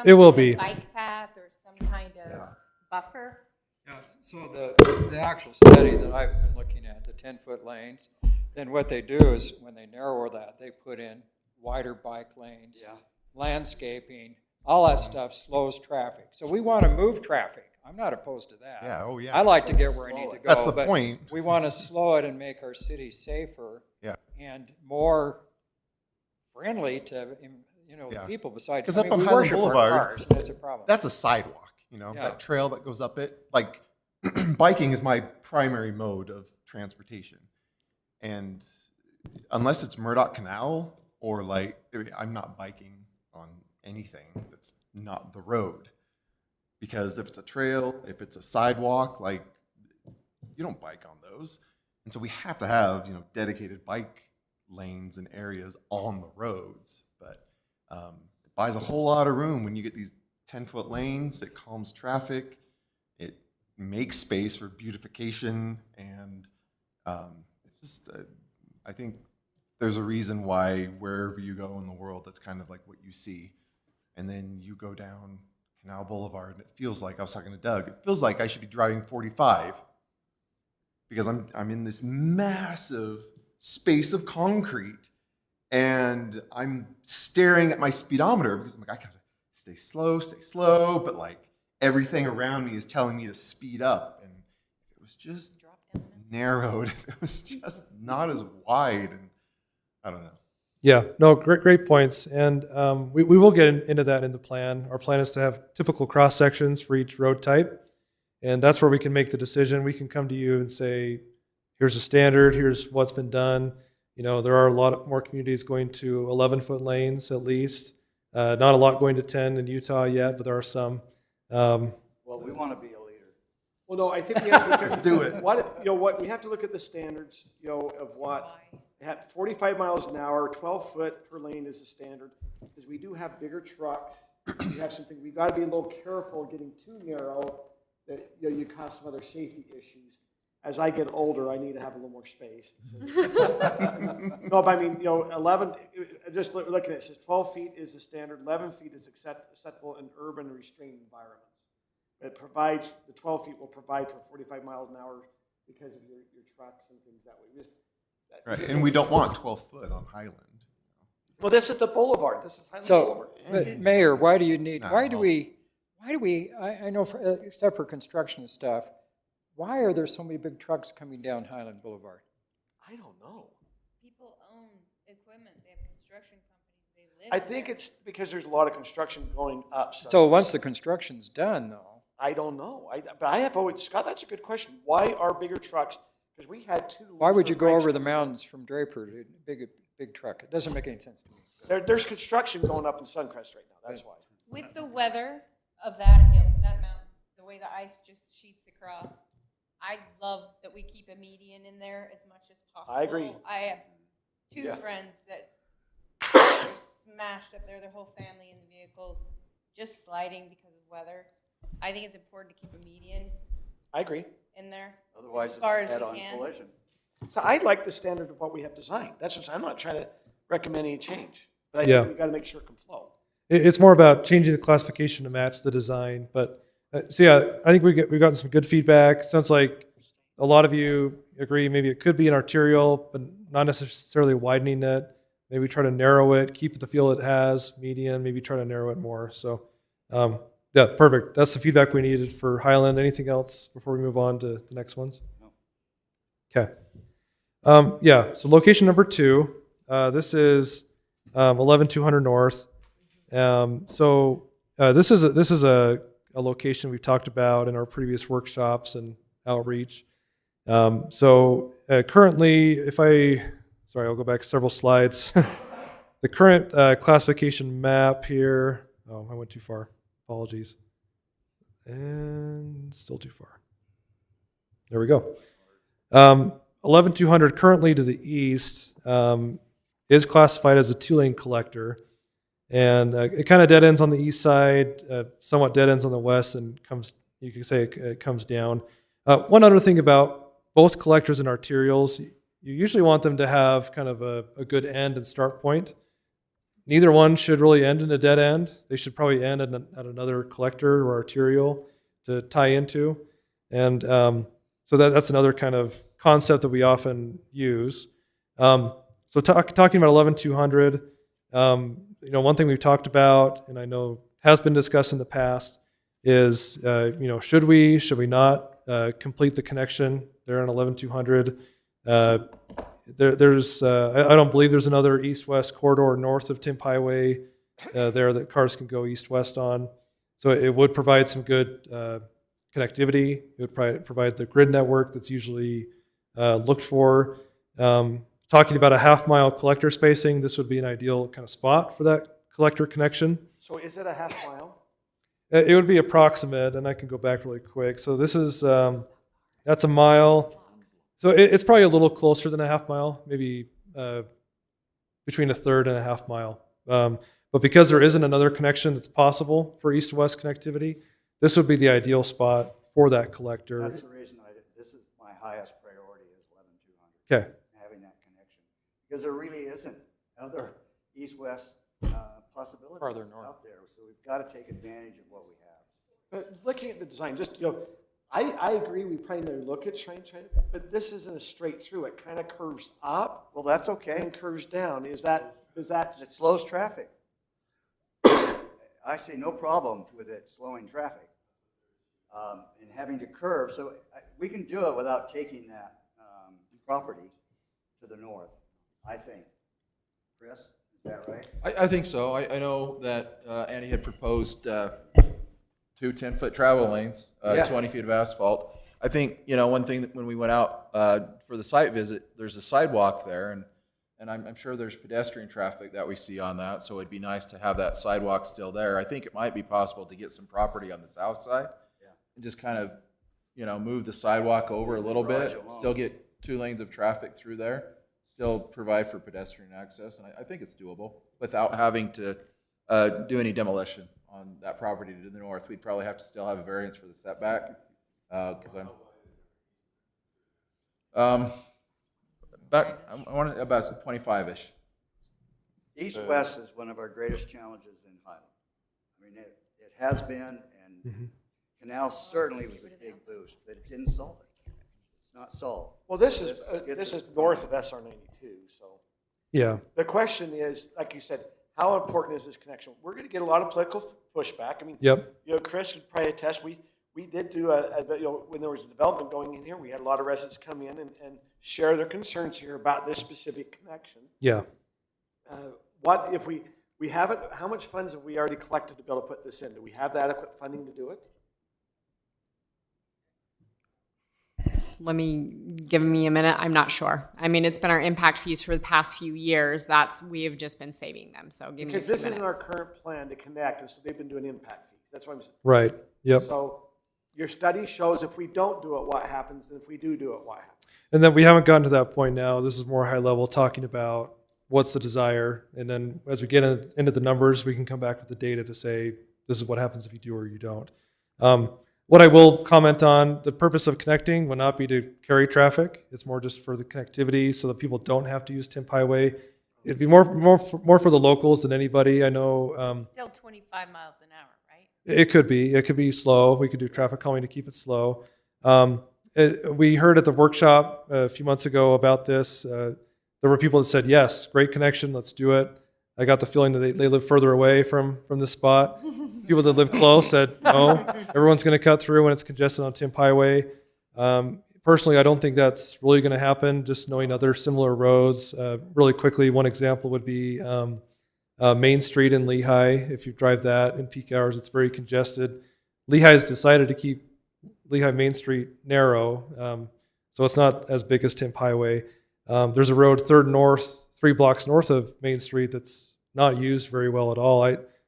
it will be. Bike path or some kind of buffer? Yeah, so the actual study that I've been looking at, the 10-foot lanes, then what they do is when they narrow that, they put in wider bike lanes, landscaping, all that stuff slows traffic. So we want to move traffic. I'm not opposed to that. Yeah, oh yeah. I like to get where I need to go. That's the but point. We want to slow it and make our city safer and more friendly to people besides. Because up on Highland Boulevard, cars, that's a problem. That's a sidewalk. That trail that goes up it. Like biking is my primary mode of transportation, and unless it's Murdoch Canal or I'm not biking on anything that's not the road. Because if it's a trail, if it's a sidewalk, you don't bike on those. And so we have to have, dedicated bike lanes and areas on the roads. But it buys a whole lot of room when you get these 10-foot lanes. It calms traffic. It makes space for beautification. And it's just, I think there's a reason why wherever you go in the world, that's kind of like what you see. And then you go down Canal Boulevard, and it feels like, I was talking to Doug, it feels like I should be driving 45 because I'm in this massive space of concrete, and I'm staring at my speedometer because I'm like, I gotta stay slow, but everything around me is telling me to speed up, and it was just narrowed. It was just not as wide, and I don't know. Yeah, no, great points. And we will get into that in the plan. Our plan is to have typical cross sections for each road type. And that's where we can make the decision. We can come to you and say, here's a standard, here's what's been done. There are a lot more communities going to 11-foot lanes at least. Not a lot going to 10 in Utah yet, but there are some. Well, we want to be a leader. Well, no, I think we have to Let's do it. What we have to look at the standards, of what. At 45 miles an hour, 12 foot per lane is the standard, because we do have bigger trucks. We have something, we've got to be a little careful getting too narrow that you cause some other safety issues. As I get older, I need to have a little more space. No, but I mean, 11, just looking at it, says 12 feet is the standard, 11 feet is acceptable in urban restrained environments. It provides, the 12 feet will provide for 45 miles an hour because of your trucks and things that way. Right, and we don't want 12 foot on Highland. Well, this is the boulevard. This is Highland Boulevard. But Mayor, why do you need? Why do we? I know, except for construction stuff, why are there so many big trucks coming down Highland Boulevard? I don't know. People own equipment. They have construction companies. They live. I think it's because there's a lot of construction going up. So once the construction's done, though, I don't know. But I have always, Scott, that's a good question. Why are bigger trucks? Because we had 2. Why would you go over the mountains from Draper to big truck? It doesn't make any sense to me. There's construction going up in Suncrest right now. That's why. With the weather of that hill, that mountain, the way the ice just sheets across, I love that we keep a median in there as much as possible. I agree. I have two Yeah. friends that are smashed up there, their whole family in the vehicles, just sliding because of weather. I think it's important to keep a median I agree. in there. Otherwise, as far it's as a we head-on can. collision. So I like the standard of what we have designed. That's what I'm not trying to recommend any change, but I Yeah. think we got to make sure it can flow. It's more about changing the classification to match the design. But so yeah, I think we've gotten some good feedback. Sounds like a lot of you agree maybe it could be an arterial, but not necessarily widening it. Maybe try to narrow it, keep the feel it has, median, maybe try to narrow it more. So yeah, perfect. That's the feedback we needed for Highland. Anything else before we move on to the next ones? Okay. Yeah, so location number 2, this is 11200 North. This is a location we've talked about in our previous workshops and outreach. Currently, I'll go back several slides. The current classification map here, I went too far, apologies. And still too far. There we go. 11200 currently to the east is classified as a 2-lane collector. And it kind of dead ends on the east side, somewhat dead ends on the west, and you can say it comes down. One other thing about both collectors and arterials, you usually want them to have kind of a good end and start point. Neither one should really end in a dead end. They should probably end at another collector or arterial to tie into. And so that's another kind of concept that we often use. So talking about 11200, one thing we've talked about, and I know has been discussed in the past, is should we not complete the connection there on 11200? I don't believe there's another east-west corridor north of Timp Highway there that cars can go east-west on. So it would provide some good connectivity. It would provide the grid network that's usually looked for. Talking about a half-mile collector spacing, this would be an ideal kind of spot for that collector connection. So is it a half mile? It would be approximate, and I can go back really quick. So this is, that's a mile. So it's probably a little closer than a half mile, maybe between a third and a half mile. But because there isn't another connection that's possible for east-west connectivity, this would be the ideal spot for that collector. That's the reason this is my highest priority is 11200. Okay. Having that connection. Because there really isn't other east-west possibilities out there. So we've got to take advantage of what we have. But looking at the design, I agree we probably need to look at trying, but this isn't a straight through. It kind of curves up. Well, that's okay. And curves down. Is that? It slows traffic. I see no problem with it slowing traffic and having to curve. So we can do it without taking that property to the north, I think. Chris, is that right? I think so. I know that Andy had proposed 2 10-foot travel lanes, 20 feet of asphalt. I think, one thing that when we went out for the site visit, there's a sidewalk there, and I'm sure there's pedestrian traffic that we see on that, so it'd be nice to have that sidewalk still there. I think it might be possible to get some property on the south side and just kind of, move the sidewalk over a little bit, still get 2 lanes of traffic through there, still provide for pedestrian access, and I think it's doable without having to do any demolition on that property to the north. We'd probably have to still have a variance for the setback, because about 25-ish. East-west is one of our greatest challenges in Highland. I mean, it has been, and Canal certainly was a big boost, but it didn't solve it. It's not solved. Well, this is north of SR 92, so. Yeah. The question is, like you said, how important is this connection? We're going to get a lot of political pushback. I mean, Chris could probably attest. We did do when there was a development going in here, we had a lot of residents come in and share their concerns here about this specific connection. Yeah. What if we haven't? How much funds have we already collected to be able to put this in? Do we have the adequate funding to do it? give me a minute. I'm not sure. I mean, it's been our impact fees for the past few years. We have just been saving them. So give me a Because few this isn't our minutes. current plan to connect, and so they've been doing impact fees. That's what I'm saying. Right, yep. So your study shows if we don't do it, what happens, and if we do it, what happens. And then we haven't gotten to that point now. This is more high level, talking about what's the desire. And then as we get into the numbers, we can come back with the data to say, this is what happens if you do or you don't. What I will comment on, the purpose of connecting will not be to carry traffic. It's more just for the connectivity so that people don't have to use Timp Highway. It'd be more for the locals than anybody. I know. Still 25 miles an hour, right? It could be slow. We could do traffic calming to keep it slow. We heard at the workshop a few months ago about this. There were people that said, yes, great connection, let's do it. I got the feeling that they live further away from this spot. People that live close said, no, everyone's going to cut through when it's congested on Timp Highway. Personally, I don't think that's really going to happen, just knowing other similar roads. Really quickly, one example would be Main Street in Lehigh. If you drive that in peak hours, it's very congested. Lehigh has decided to keep Lehigh Main Street narrow, so it's not as big as Timp Highway. There's a road 3rd North, 3 blocks north of Main Street that's not used very well at all.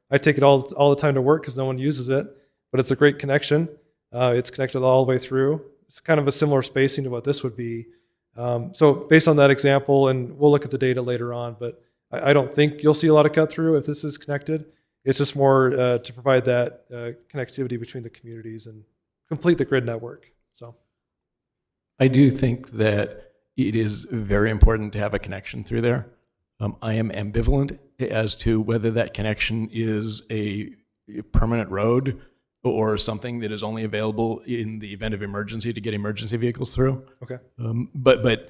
I take it all the time to work because no one uses it, but it's a great connection. It's connected all the way through. It's kind of a similar spacing to what this would be. So based on that example, and we'll look at the data later on, but I don't think you'll see a lot of cut through if this is connected. It's just more to provide that connectivity between the communities and complete the grid network. So I do think that it is very important to have a connection through there. I am ambivalent as to whether that connection is a permanent road or something that is only available in the event of emergency to get emergency vehicles through. Okay. But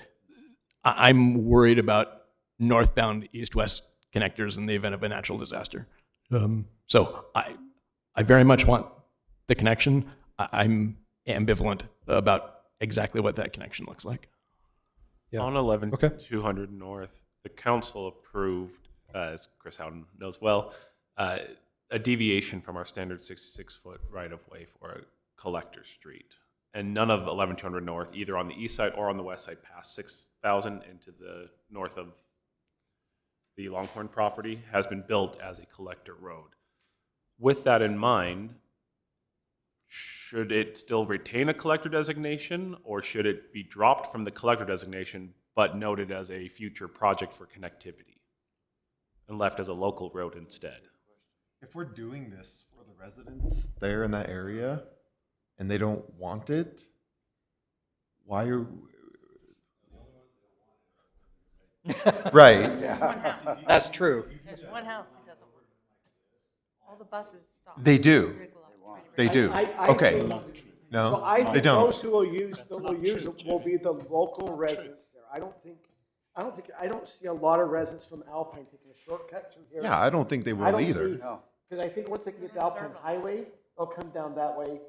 I'm worried about northbound east-west connectors in the event of a natural disaster. So I very much want the connection. I'm ambivalent about exactly what that connection looks like. Yeah. On 11-200 North, the council approved, as Chris Howden knows well, a deviation from our standard 66-foot right-of-way for a collector street. And none of 11-200 North, either on the east side or on the west side, past 6,000 into the north of the Longhorn property, has been built as a collector road. With that in mind, should it still retain a collector designation, or should it be dropped from the collector designation but noted as a future project for connectivity and left as a local road instead? If we're doing this for the residents there in that area and they don't want it, why are right? That's true. There's one house that doesn't work. All the buses stop. They do. They do. I Okay. think- No, So I they think don't. those who will use it will be the local residents there. I don't see a lot of residents from Alpine taking a shortcut through here. Yeah, I don't think they will either. Because I think once they get to Alpine Highway, they'll come down that way.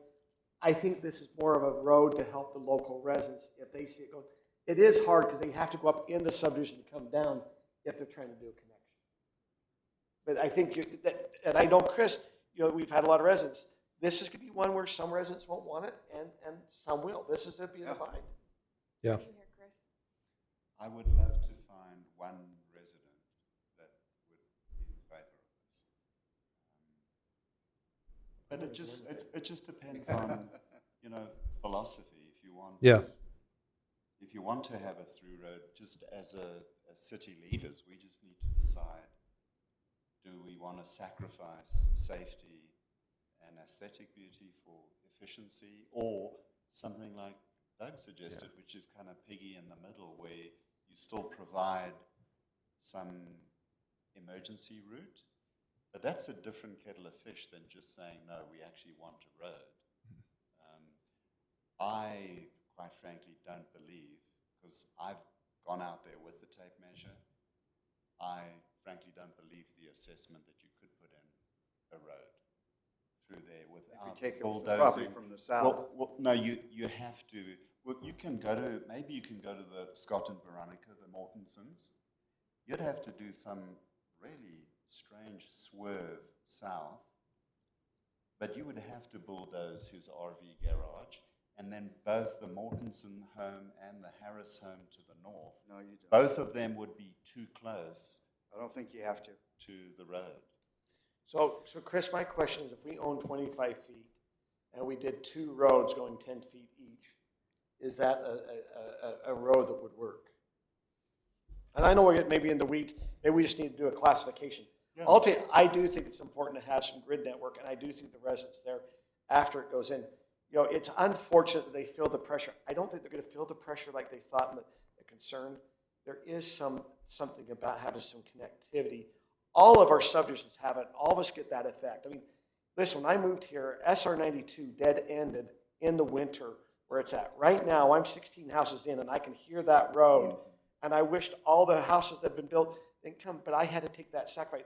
I think this is more of a road to help the local residents if they see it go. It is hard because they have to go up in the subdivision to come down if they're trying to do a connection. But I think, and I know, Chris, we've had a lot of residents. This is going to be one where some residents won't want it and some will. This is going to be the line. Yeah. I would love to find one resident that would be in favor of this. But it just depends on, philosophy. If you want to have a through road, just as city leaders, we just need to decide, do we want to sacrifice safety and aesthetic beauty for efficiency, or something like Doug suggested, which is kind of piggy in the middle, where you still provide some emergency route, but that's a different kettle of fish than just saying, no, we actually want a road. I, quite frankly, don't believe, because I've gone out there with the tape measure, I frankly don't believe the assessment that you could put in a road through there without bulldozing. From the south. Well, no, you have to. Well, maybe you can go to the Scott and Veronica, the Mortensons. You'd have to do some really strange swerve south, but you would have to bulldoze his RV garage, and then both the Mortensen home and the Harris home to the north, No, you don't. both of them would be too close I don't think you have to. to the road. So Chris, my question is, if we own 25 feet and we did 2 roads going 10 feet each, is that a road that would work? And I know we're getting maybe in the weeds, maybe we just need to do a classification. Yeah. Ultimately, I do think it's important to have some grid network, and I do think the residents there, after it goes in, you know, it's unfortunate that they feel the pressure. I don't think they're going to feel the pressure like they thought in the concern. There is something about having some connectivity. All of our subdivisions have it. All of us get that effect. I mean, listen, when I moved here, SR 92 dead ended in the winter where it's at. Right now, I'm 16 houses in, and I can hear that road. And I wished all the houses that have been built didn't come, but I had to take that sacrifice.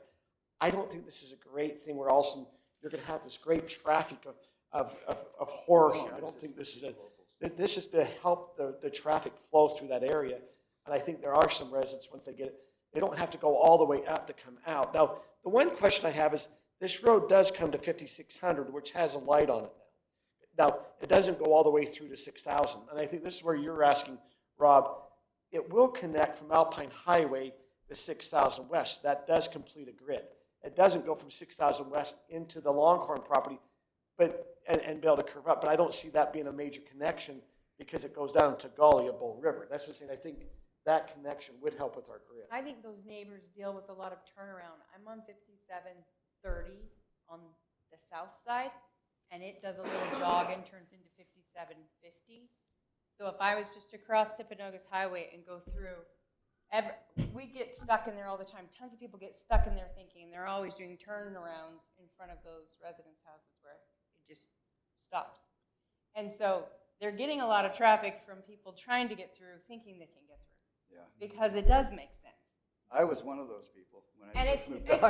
I don't think this is a great thing where all of a sudden you're going to have this great traffic of horror here. I don't think this is this is to help the traffic flow through that area. And I think there are some residents, once they get it, they don't have to go all the way up to come out. Now, the one question I have is, this road does come to 5600, which has a light on it now. Now, it doesn't go all the way through to 6000. And I think this is where you're asking, Rob, it will connect from Alpine Highway to 6000 West. That does complete a grid. It doesn't go from 6000 West into the Longhorn property, but and be able to curve up. But I don't see that being a major connection because it goes down to Gully of Bull River. That's what I'm saying. I think that connection would help with our grid. I think those neighbors deal with a lot of turnaround. I'm on 5730 on the south side, and it does a little jog and turns into 5750. So if I was just to cross Timpanogos Highway and go through, we get stuck in there all the time. Tons of people get stuck in there thinking they're always doing turnarounds in front of those residence houses where it just stops. And so they're getting a lot of traffic from people trying to get through, thinking they can get through. Yeah. Because it does make sense. I was one of those people when I And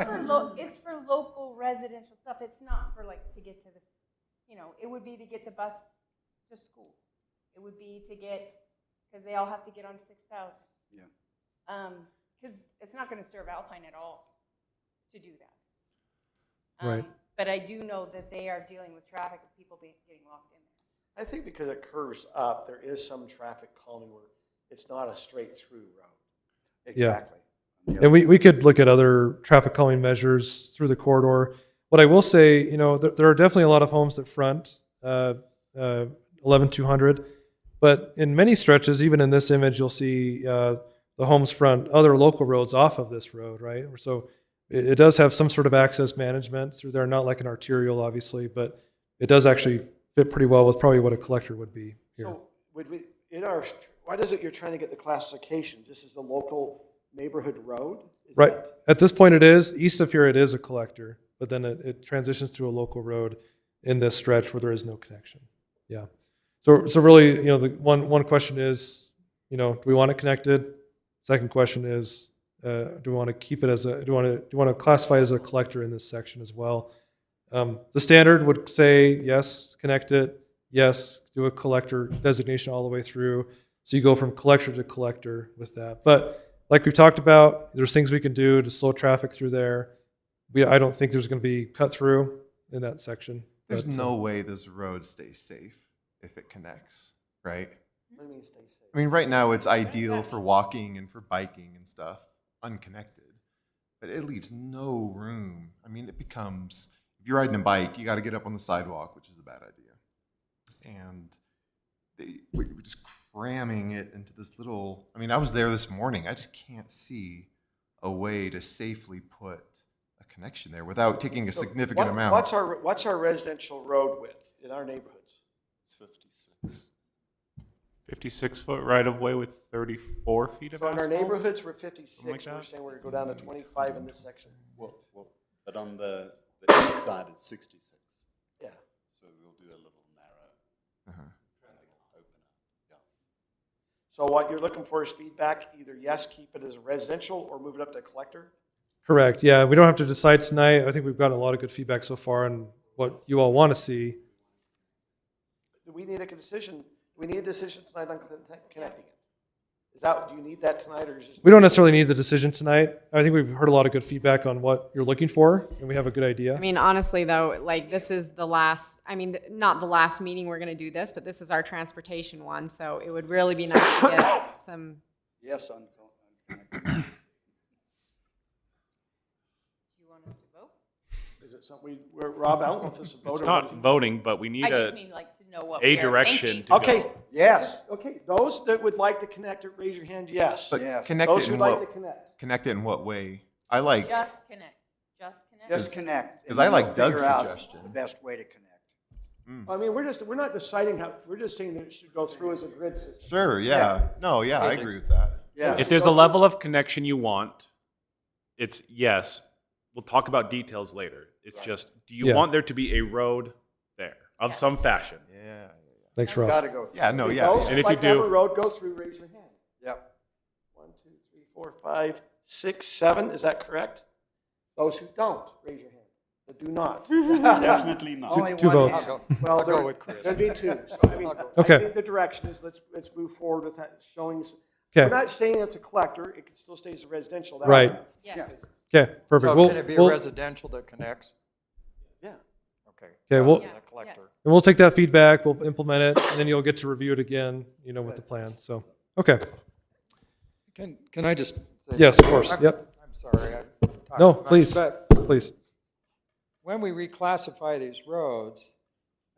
first moved it's for local residential stuff. It's not for like to get to the, you know, it would be to get the bus to school. It would be to get, because they all have to get on 6000. Yeah. Because it's not going to serve Alpine at all to do that. Right. But I do know that they are dealing with traffic of people getting locked in there. I think because it curves up, there is some traffic calming where it's not a straight through road. Exactly. Yeah. And we could look at other traffic calming measures through the corridor. What I will say, you know, there are definitely a lot of homes that front 11200, but in many stretches, even in this image, you'll see the homes front other local roads off of this road, right? So it does have some sort of access management through there, not like an arterial, obviously, but it does actually fit pretty well with probably what a collector would be here. So would we, in our, why does it you're trying to get the classification? This is the local neighborhood road? Is Right. that- At this point it is. East of here it is a collector, but then it transitions to a local road in this stretch where there is no connection. Yeah. So really, you know, the one question is, you know, do we want it connected? Second question is, do we want to keep it as a, do we want to classify it as a collector in this section as well? The standard would say, yes, connect it. Yes, do a collector designation all the way through. So you go from collector to collector with that. But like we've talked about, there's things we can do to slow traffic through there. I don't think there's going to be cut through in that section. There's but, no way this road stays safe if it connects, right? What do you mean stay safe? I mean, right now it's ideal for walking and for biking and stuff, unconnected, but it leaves no room. I mean, it becomes, if you're riding a bike, you got to get up on the sidewalk, which is a bad idea. And we're just cramming it into this little, I mean, I was there this morning. I just can't see a way to safely put a connection there without taking a significant amount. What's our residential road width in our neighborhoods? It's 56. 56-foot right-of-way with 34 feet of So in our asphalt? neighborhoods, we're 56. Something like We're that? saying we're going to go down to 25 in this section. Well, but on the east side, it's 66. Yeah. So we'll do a little narrow. Uh-huh. And then we'll open up. Yeah. So what you're looking for is feedback, either yes, keep it as residential, or move it up to collector? Correct. Yeah, we don't have to decide tonight. I think we've gotten a lot of good feedback so far on what you all want to see. Do we need a decision? Do we need a decision tonight on connecting it? do you need that tonight, or is it? We don't necessarily need the decision tonight. I think we've heard a lot of good feedback on what you're looking for, and we have a good idea. I mean, honestly, though, like this is the last, I mean, not the last meeting we're going to do this, but this is our transportation one. So it would really be nice to get some. Yes, on. Do you want us to vote? Is it something Rob, I don't know if this is a vote It's or not what. voting, but we need I just mean like to know what a we are direction thinking. to Okay. go. Yes. Okay, those that would like to connect it, raise your hand, yes. But Yes. connect Those it who'd in like to what, connect. connect it in what way? I like, Just connect. Just connect. Just connect. 'cause and I then like we'll Doug's figure out suggestion. The best way to connect. I mean, we're not deciding how, we're just saying that it should go through as a grid system. sure, yeah. No, yeah, I agree with that. Yeah. If there's a level of connection you want, it's yes. We'll talk about details later. It's just, do you Yeah. want there to be a road there of some fashion? Yeah. Thanks, Got Rob. to go. Through. Yeah, no, If yeah. those yeah. And who'd if you like to have do- a road go through, raise your hand. Yep. 1, 2, 3, 4, 5, 6, 7, is that correct? Those who don't, raise your hand. That do not. Definitely not. Only Two one votes. hand. Well, I'll go there- with Chris. there'd be two. So, I mean, Okay. I think the direction is let's move forward with that, showing. Okay. We're not saying it's a collector, it can still stay as a residential. that Right. way. Yes. Okay, perfect. So can it be We'll- residential that connects? Yeah. Okay. Okay, we'll- The collector. And we'll take that feedback, we'll implement it, and then you'll get to review it again, with the plan. So, okay. Can I just say? Yes, of something? course. Yep. I'm sorry. I talked No, too much, please, But please. when we reclassify these roads,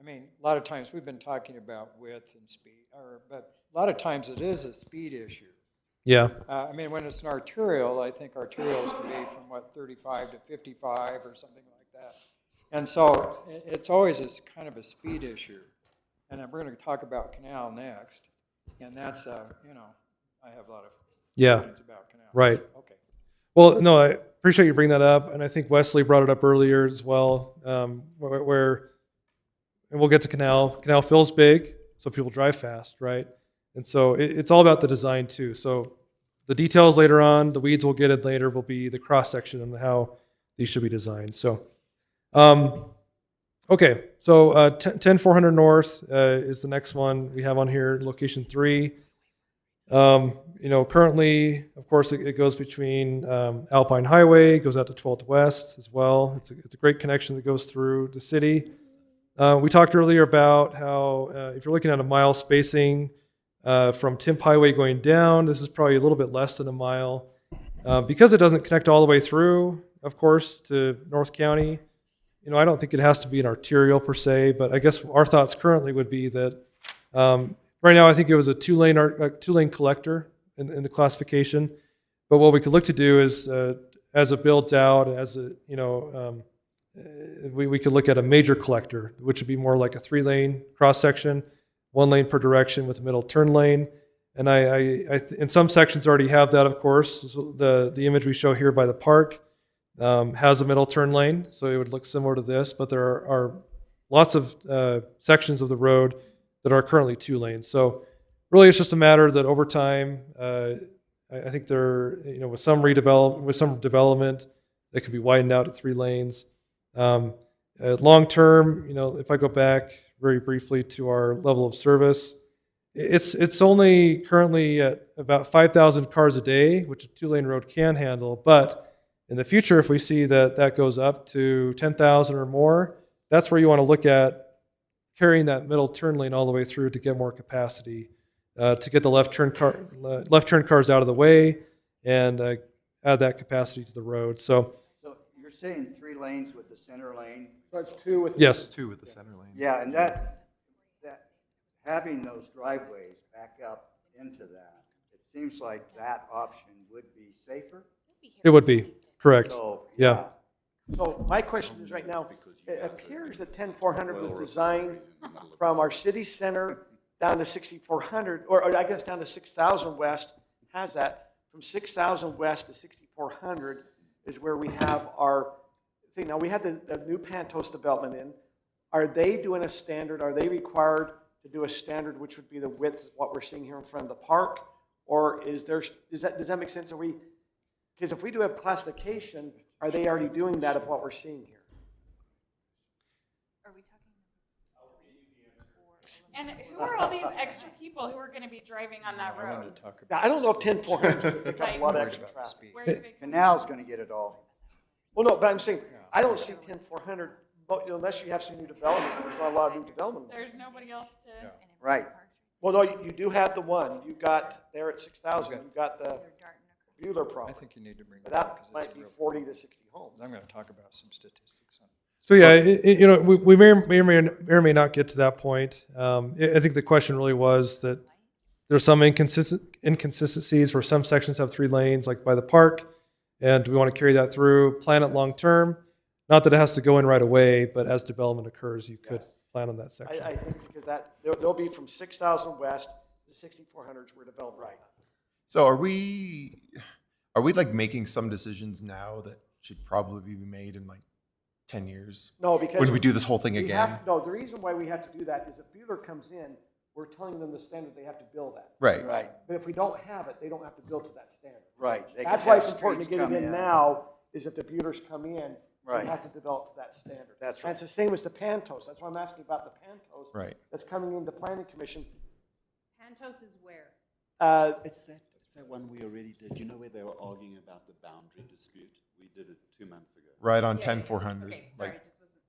I mean, a lot of times we've been talking about width and speed, but a lot of times it is a speed issue. Yeah, I mean, when it's an arterial, I think arterials can be from 35 to 55 or something like that. And so it's always this kind of a speed issue. And then we're going to talk about canal next. And that's, I have a lot of yeah, feelings about canal. right. Okay. Well, no, I appreciate you bringing that up, and I think Wesley brought it up earlier as well, where and we'll get to canal. Canal feels big, so people drive fast, right? And so it's all about the design too. So the details later on, the weeds we'll get in later, will be the cross section and how these should be designed. So, okay, so 10400 North is the next one we have on here, location 3. Currently, of course, it goes between Alpine Highway, goes out to 12th West as well. It's a great connection that goes through the city. We talked earlier about how if you're looking at a mile spacing from Timp Highway going down, this is probably a little bit less than a mile. Because it doesn't connect all the way through, of course, to North County, I don't think it has to be an arterial per se, but I guess our thoughts currently would be that right now I think it was a two-lane collector in the classification. But what we could look to do is as it builds out, we could look at a major collector, which would be more like a 3-lane cross section, 1 lane per direction with a middle turn lane. And I in some sections already have that, of course. So the image we show here by the park has a middle turn lane, so it would look similar to this. But there are lots of sections of the road that are currently 2 lanes. So really, it's just a matter that over time, I think there, with some development, that could be widened out to 3 lanes. Long term, if I go back very briefly to our level of service, it's only currently at about 5,000 cars a day, which a 2-lane road can handle. But in the future, if we see that goes up to 10,000 or more, that's where you want to look at carrying that middle turn lane all the way through to get more capacity, to get the left turn cars out of the way and add that capacity to the road. So you're saying 3 lanes with the center lane? So it's 2 with. Yes. 2 with the center lane. Yeah, and that having those driveways back up into that, it seems like that option would be safer. It would be, correct. So, Yeah. So my question is right now, it appears that 10400 was designed from our city center down to 6400, or I guess down to 6000 West, has that. From 6000 West to 6400 is where we have our thing. Now, we had the new Pantos development in. Are they doing a standard? Are they required to do a standard, which would be the width of what we're seeing here in front of the park? Or does that make sense? Because if we do have classification, are they already doing that of what we're seeing here? And who are all these extra people who are gonna be driving on that I road? wanted to talk Now, about. I don't know if 10-400 is going to pick up a lot of Worried extra about the traffic. speed. Where's the- Canal's gonna get it all. Well, no, but I'm saying, I don't see 10-400, but unless you have some new development, there's not a lot of new development. There's nobody else to. Right. Well, no, you do have the one, you got there at 6,000, you got the Bueller I property. think you need to bring But that up that because might it's a be real 40 problem. to 60 homes. I'm gonna talk about some statistics on. So yeah, you know, we may or may not get to that point. I think the question really was that there's some inconsistencies where some sections have 3 lanes, like by the park, and do we want to carry that through, plan it long term? Not that it has to go in right away, but as development occurs, you could plan on that section. I think because they'll be from 6,000 west, the 6,400s were developed right. So are we like making some decisions now that should probably be made in like 10 years? No, because. When we do this whole thing we again? have- No, the reason why we have to do that is if Bueller comes in, we're telling them the standard they have to build at. Right. Right, But if we don't have it, they don't have to build to that standard. right. They That's could why have it's important to streets get it come in now, is if the Buellers come in, Right. we have to develop to that standard. That's And it's the same as the Pantos, that's why I'm asking about the Pantos. Right. That's coming into planning commission. Pantos is where? It's that one we already did. You know where they were arguing about the boundary dispute? We did it 2 months ago. Right on Yeah, yeah, yeah. 10-400. Okay, sorry, Like, it just wasn't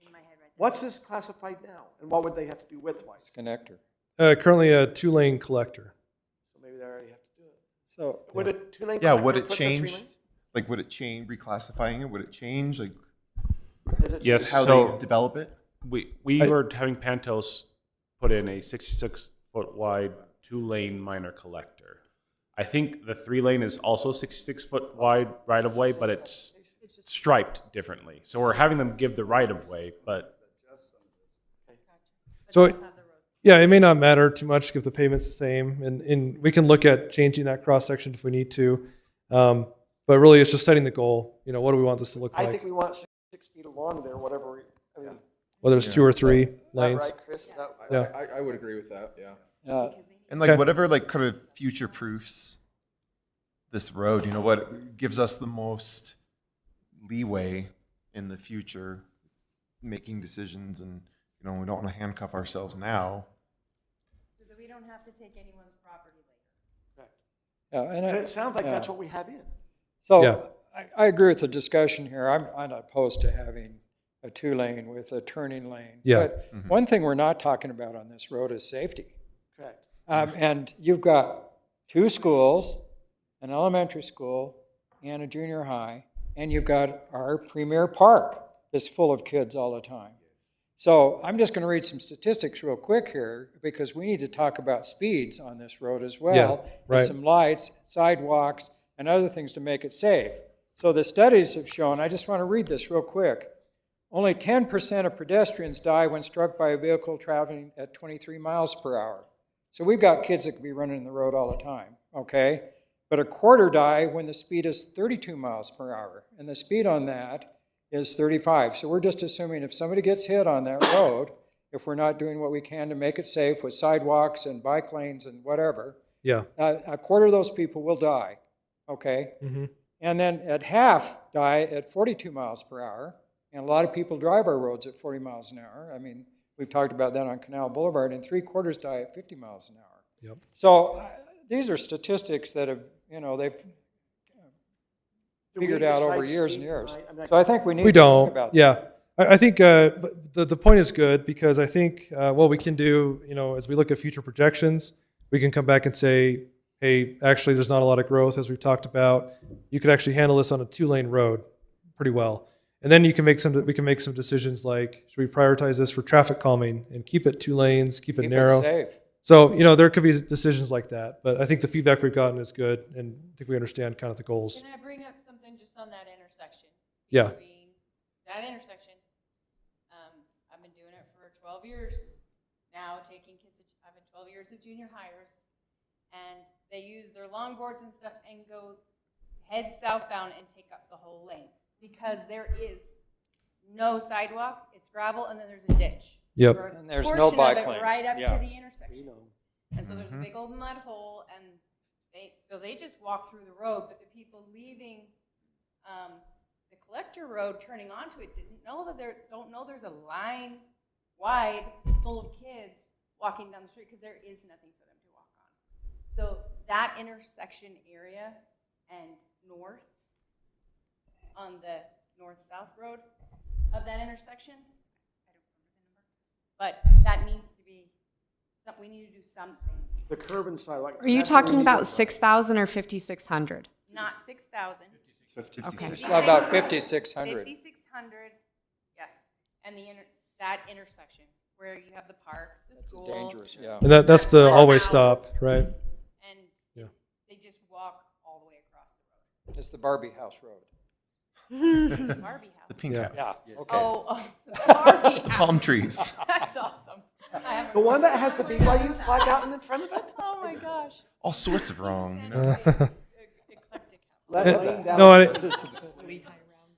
in my head right there. What's this classified now, and what would they have to do width-wise? Connector. Currently a 2-lane collector. So maybe they already have to do it. So, Would it, 2-lane? yeah, would collector it put the 3 change? lanes? Like, would it change, reclassifying it? Would it change, like, Is it Yes, how so they develop it? we were having Pantos put in a 66-foot wide 2-lane minor collector. I think the 3-lane is also 66-foot wide right of way, but it's striped differently. So we're having them give the right of way, but So, yeah, it may not matter too much if the pavement's the same, and we can look at changing that cross-section if we need to. But really, it's just setting the goal. You know, what do we want this to look I like? think we want 6 feet along there, whatever, I mean. Whether it's 2 or 3 Is that lanes. right, Chris? Is that- Yeah. I would agree with that, yeah. And like Okay. whatever like kind of future proofs this road, you know, what gives us the most leeway in the future making decisions, and you know, we don't want to handcuff ourselves now. So that we don't have to take anyone's property later. yeah, and And it sounds like yeah. that's what we have in. So Yeah. I agree with the discussion here. I'm not opposed to having a 2-lane with a turning lane. Yeah. But one thing we're not talking about on this road is safety. Correct. And you've got 2 schools, an elementary school and a junior high, and you've got our premier park that's full of kids all the time. So I'm just going to read some statistics real quick here because we need to talk about speeds on this road as well. Yeah, With right. some lights, sidewalks, and other things to make it safe. So the studies have shown, I just want to read this real quick. Only 10% of pedestrians die when struck by a vehicle traveling at 23 miles per hour. So we've got kids that could be running the road all the time, okay? But a quarter die when the speed is 32 miles per hour, and the speed on that is 35. So we're just assuming if somebody gets hit on that road, if we're not doing what we can to make it safe with sidewalks and bike lanes and whatever, Yeah. a quarter of those people will die, okay? Mm-hmm. And then at half die at 42 miles per hour. And a lot of people drive our roads at 40 miles an hour. I mean, we've talked about that on Canal Boulevard, and 3/4 die at 50 miles an hour. Yep. So these are statistics that have, you know, they've Do we figured out over decide years and speed years. tonight? I'm not- So I think we need We to think don't. about that. Yeah. I think but the point is good because I think what we can do, you know, as we look at future projections, we can come back and say, hey, actually, there's not a lot of growth as we've talked about. You could actually handle this on a 2-lane road pretty well. And then we can make some decisions like, should we prioritize this for traffic calming and keep it 2 lanes, keep it Keep it narrow? safe. So, you know, there could be decisions like that. But I think the feedback we've gotten is good, and I think we understand kind of the goals. Can I bring up something just on that intersection? Yeah. Between that intersection, I've been doing it for 12 years now, taking kids, I've been 12 years of junior hires, and they use their longboards and stuff and go head southbound and take up the whole lane because there is no sidewalk, it's gravel, and then there's a ditch. Yep. For a And there's no portion of bike it lanes. right up Yeah. to the intersection. And so there's a Mhm. big old mud hole, and they just walk through the road, but the people leaving the collector road, turning onto it, don't know there's a line wide full of kids walking down the street because there is nothing for them to walk on. So that intersection area and north on the north-south road of that intersection, I don't remember the number, but that needs to be, we need to do something. The curb and sidewalk. Are you talking about 6,000 or 5,600? Not 6,000. Okay. About 5,600. 5,600, yes. And that intersection where you have the park, the school. Dangerous, yeah. And that's the the always house, stop, right? And Yeah. they just walk all the way across the road. It's the Barbie House Road. Barbie house. The pink Yeah. house. Yeah, Yes. okay. Oh, Barbie house. Palm trees. That's awesome. I haven't The one heard that has the BYU flag out in the front of it? Oh my gosh. All sorts of wrong, you know? Eclectic house. Let Lane down. No,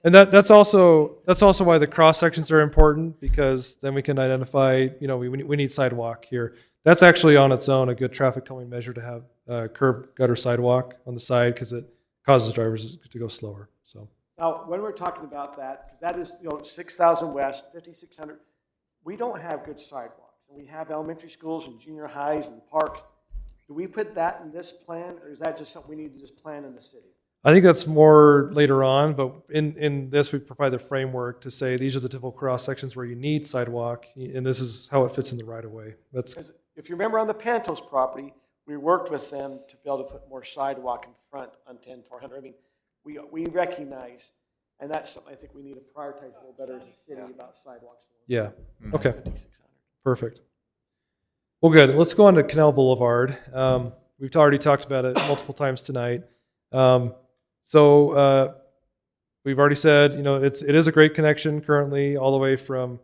and that's also why the cross sections are important, because then we can identify, we need sidewalk here. That's actually on its own a good traffic calming measure to have curb, gutter, sidewalk on the side, because it causes drivers to go slower. So Now, when we're talking about that, 'cause that is, 6,000 west, 5,600, we don't have good sidewalks. And we have elementary schools and junior highs and parks. Do we put that in this plan, or is that just something we need to just plan in the city? I think that's more later on, but in this, we provide the framework to say these are the typical cross sections where you need sidewalk, and this is how it fits in the right of way. That's, 'Cause if you remember on the Pantos property, we worked with them to be able to put more sidewalk in front on 10-400. I mean, we recognize, and that's something I think we need to prioritize a little better as a city about sidewalks. yeah, Mm-hmm. okay, perfect. Well, good. Let's go on to Canal Boulevard. We've already talked about it multiple times tonight. So we've already said, it is a great connection currently all the way from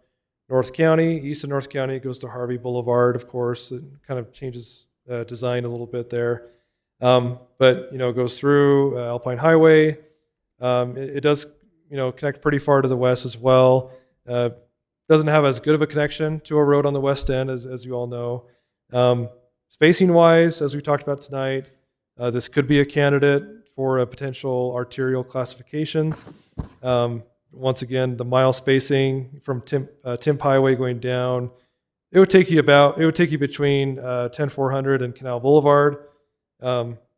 North County, east of North County. It goes to Harvey Boulevard, of course. It kind of changes design a little bit there. But, it goes through Alpine Highway. It does, connect pretty far to the west as well. Doesn't have as good of a connection to a road on the west end, as you all know. Spacing wise, as we talked about tonight, this could be a candidate for a potential arterial classification. Once again, the mile spacing from Timp Highway going down, it would take you between 10-400 and Canal Boulevard.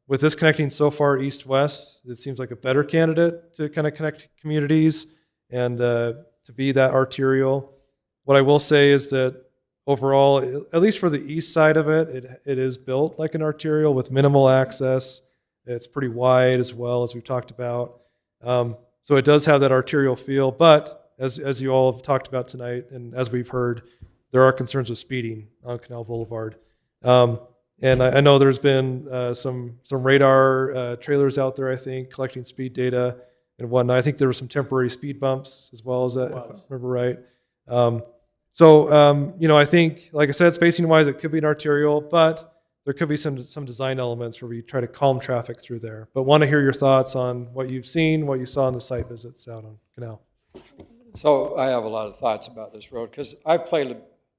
With this connecting so far east-west, it seems like a better candidate to kind of connect communities and to be that arterial. What I will say is that overall, at least for the east side of it, it is built like an arterial with minimal access. It's pretty wide as well, as we've talked about. So it does have that arterial feel, but as you all have talked about tonight, and as we've heard, there are concerns with speeding on Canal Boulevard. And I know there's been some radar trailers out there, I think, collecting speed data and whatnot. I think there were some temporary speed bumps as well as that, if I remember right. I think, like I said, spacing-wise, it could be an arterial, but there could be some design elements where we try to calm traffic through there. But want to hear your thoughts on what you've seen, what you saw on the site visits out on Canal. So I have a lot of thoughts about this road because I played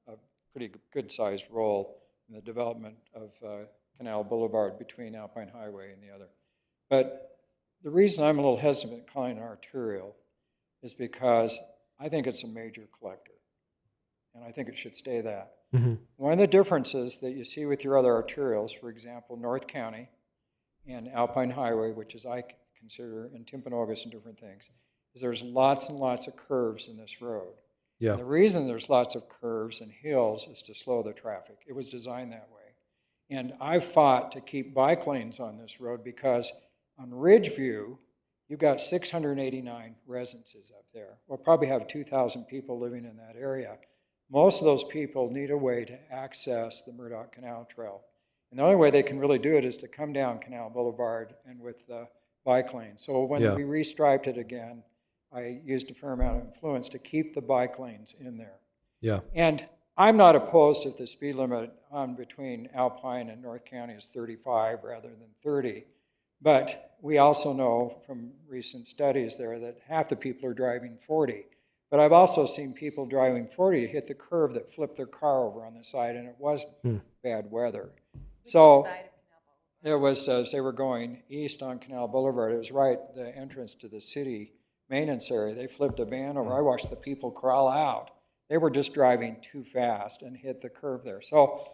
a pretty good-sized role in the development of Canal Boulevard between Alpine Highway and the other. But the reason I'm a little hesitant calling it arterial is because I think it's a major collector, and I think it should stay that. Mm-hmm. One of the differences that you see with your other arterials, for example, North County and Alpine Highway, which is I consider, and Timpanogos and different things, is there's lots and lots of curves in this road. Yeah. And the reason there's lots of curves and hills is to slow the traffic. It was designed that way. And I fought to keep bike lanes on this road because on Ridgeview, you've got 689 residences up there. We'll probably have 2,000 people living in that area. Most of those people need a way to access the Murdoch Canal Trail. And the only way they can really do it is to come down Canal Boulevard and with the bike lane. So when we restriped it again, I used a fair amount of influence to keep the bike lanes in there. Yeah. And I'm not opposed if the speed limit on between Alpine and North County is 35 rather than 30. But we also know from recent studies there that half the people are driving 40. But I've also seen people driving 40 hit the curve that flipped their car over on the side, and it wasn't bad weather. So it was, as they were going east on Canal Boulevard, it was right the entrance to the city maintenance area. They flipped a van over. I watched the people crawl out They were just driving too fast and hit the curve there. So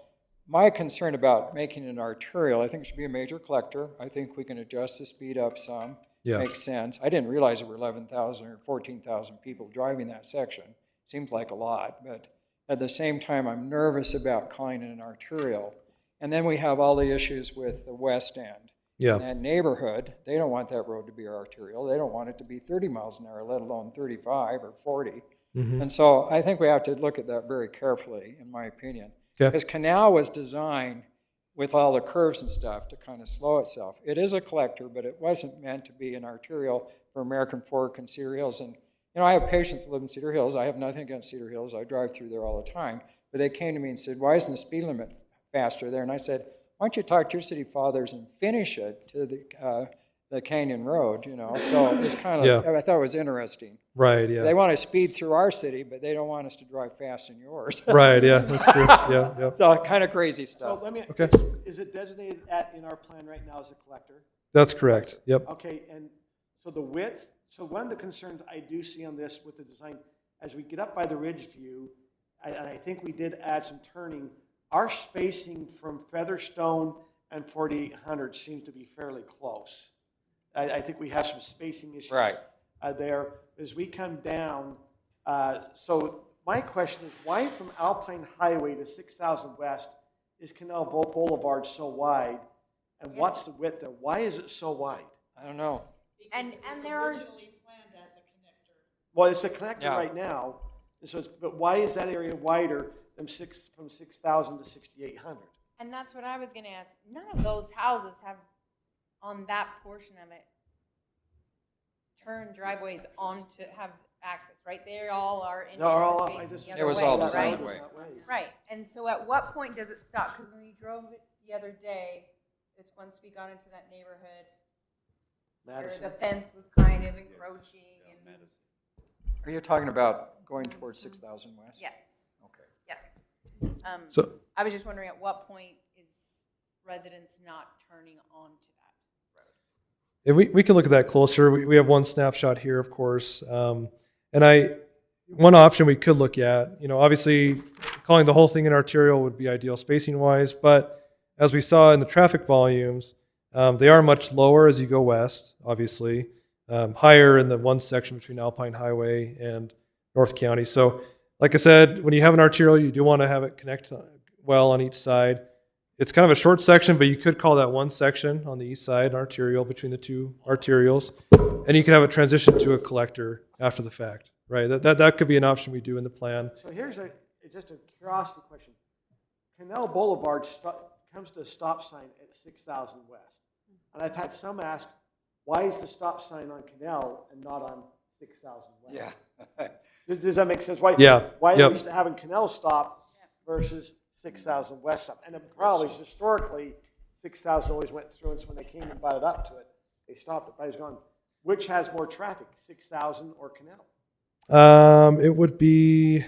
my concern about making it an arterial, I think it should be a major collector. I think we can adjust the speed up some. Yeah. Makes sense. I didn't realize there were 11,000 or 14,000 people driving that section. Seems like a lot, but at the same time, I'm nervous about calling it an arterial. And then we have all the issues with the west end. Yeah. In that neighborhood, they don't want that road to be arterial. They don't want it to be 30 miles an hour, let alone 35 or 40. Mhm. And so I think we have to look at that very carefully, in my opinion. Okay. Because Canal was designed with all the curves and stuff to kind of slow itself. It is a collector, but it wasn't meant to be an arterial for American Fork and Cedar Hills. And, you know, I have patients that live in Cedar Hills. I have nothing against Cedar Hills. I drive through there all the time. But they came to me and said, why isn't the speed limit faster there? And I said, why don't you talk to your city fathers and finish it to the Canyon Road, you know? So it's kind of, I thought it was interesting. Right, yeah. They want to speed through our city, but they don't want us to drive fast in yours. Right, yeah, that's true. Yeah, yeah. So kind of crazy stuff. So let me, Okay. is it designated in our plan right now as a collector? That's correct. Yep. Okay, and so the width, so one of the concerns I do see on this with the design, as we get up by the ridge view, and I think we did add some turning, our spacing from Featherstone and 4800 seems to be fairly close. I think we have some spacing issues Right. There. As we come down, so my question is, why from Alpine Highway to 6000 West is Canal Boulevard so wide? And what's the width there? Why is it so wide? I don't know. And there are Originally planned as a connector. Well, it's a connector Yeah. right now, and so but why is that area wider than from 6,000 to 6,800? And that's what I was gonna ask. None of those houses have, on that portion of it, turn driveways onto have access, right? They all are in They're all- facing I just- the It other was way, all right? designed that way. Right, and so at what point does it stop? Because when we drove it the other day, it's once we got into that neighborhood, where Madison. the fence was kind of encroaching and. Are you talking about going towards 6,000 West? Yes. Okay. Yes. So- I was just wondering, at what point is residents not turning onto that road? And we can look at that closer. We have one snapshot here, of course. And one option we could look at, you know, obviously calling the whole thing an arterial would be ideal spacing wise, but as we saw in the traffic volumes, they are much lower as you go west, obviously, higher in the one section between Alpine Highway and North County. So like I said, when you have an arterial, you do want to have it connect well on each side. It's kind of a short section, but you could call that one section on the east side an arterial between the two arterials. And you could have it transition to a collector after the fact, right? That could be an option we do in the plan. So here's just a curiosity question. Canal Boulevard comes to a stop sign at 6,000 West. And I've had some ask, why is the stop sign on Canal and not on 6,000 West? Yeah. Does that make sense? Why, Yeah. why are Yep. we having Canal stop versus 6,000 West stop? And it probably historically, 6,000 always went through, and so when they came and butted up to it, they stopped it. But it's gone, which has more traffic, 6,000 or Canal? It would be,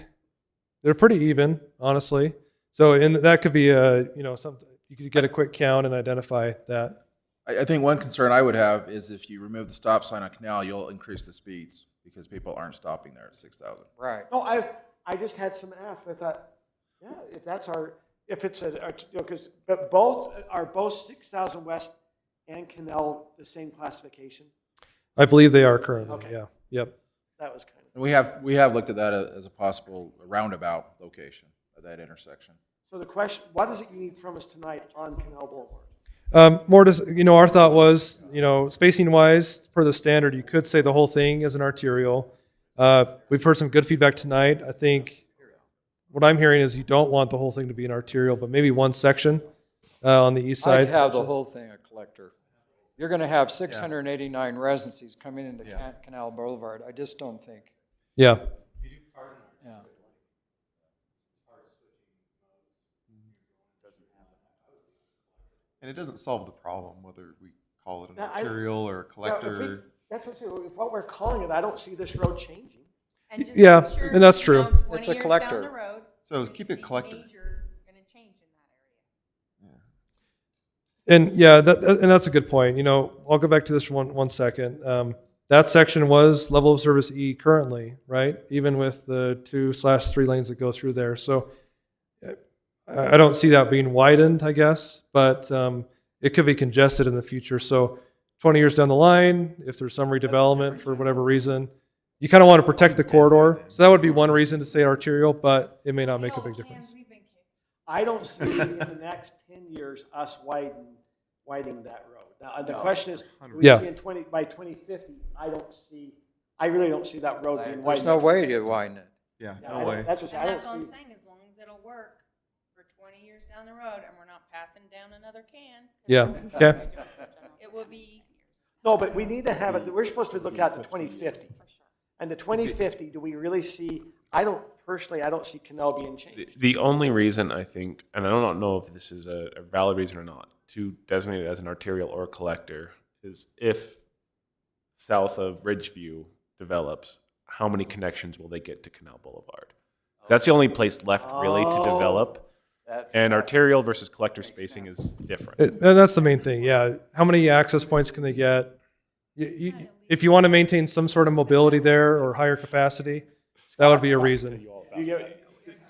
they're pretty even, honestly. So, and that could be something, you could get a quick count and identify that. I think one concern I would have is if you remove the stop sign on Canal, you'll increase the speeds because people aren't stopping there at 6,000. Right. No, I just had some asks. I thought, yeah, if it's because but both 6,000 West and Canal the same classification. I believe they are currently, Okay. yeah. Yep. That was kind of. And we have looked at that as a possible roundabout location of that intersection. So the question, what is it you need from us tonight on Canal Boulevard? More just, our thought was, spacing wise, per the standard, you could say the whole thing is an arterial. We've heard some good feedback tonight. I think what I'm hearing is you don't want the whole thing to be an arterial, but maybe one section on the east side. I'd have the whole thing a collector. You're going to have 689 residencies coming into Canal Boulevard. I just don't think. Yeah. Yeah. And it doesn't solve the problem whether we call it an Now, arterial or a collector. That's what we're calling it. I don't see this road changing. And just Yeah, make sure, and that's true. 20 It's a years collector. Down the road, So keep it collector. major gonna change in that area. And yeah, and that's a good point. I'll go back to this for one second. that section was level of service E currently, right? Even with the 2/3 lanes that go through there. So I don't see that being widened, I guess, but it could be congested in the future. So 20 years down the line, if there's some redevelopment for whatever reason, you kind of want to protect the corridor. So that would be one reason to say arterial, but it may not make a big difference. I don't see in the next 10 years us widening that road. Now, the question is, do we Yeah. see by 2050, I really don't see that road being There's widened. no way to widen it. Yeah, Yeah, no way. That's what I don't That's what I'm see. saying, as long as it'll work for 20 years down the road and we're not passing down another can. Yeah, okay. It will be. No, but we need to have it, we're supposed to look at the 2050. And the 2050, do we really see, I don't see Canal being changed. The only reason I think, and I don't know if this is a valid reason or not, to designate it as an arterial or a collector is if south of Ridgeview develops, how many connections will they get to Canal Boulevard? That's the only place left really to develop. And arterial versus collector spacing is different. And that's the main thing, yeah. How many access points can they get? If you want to maintain some sort of mobility there or higher capacity, that would be a reason.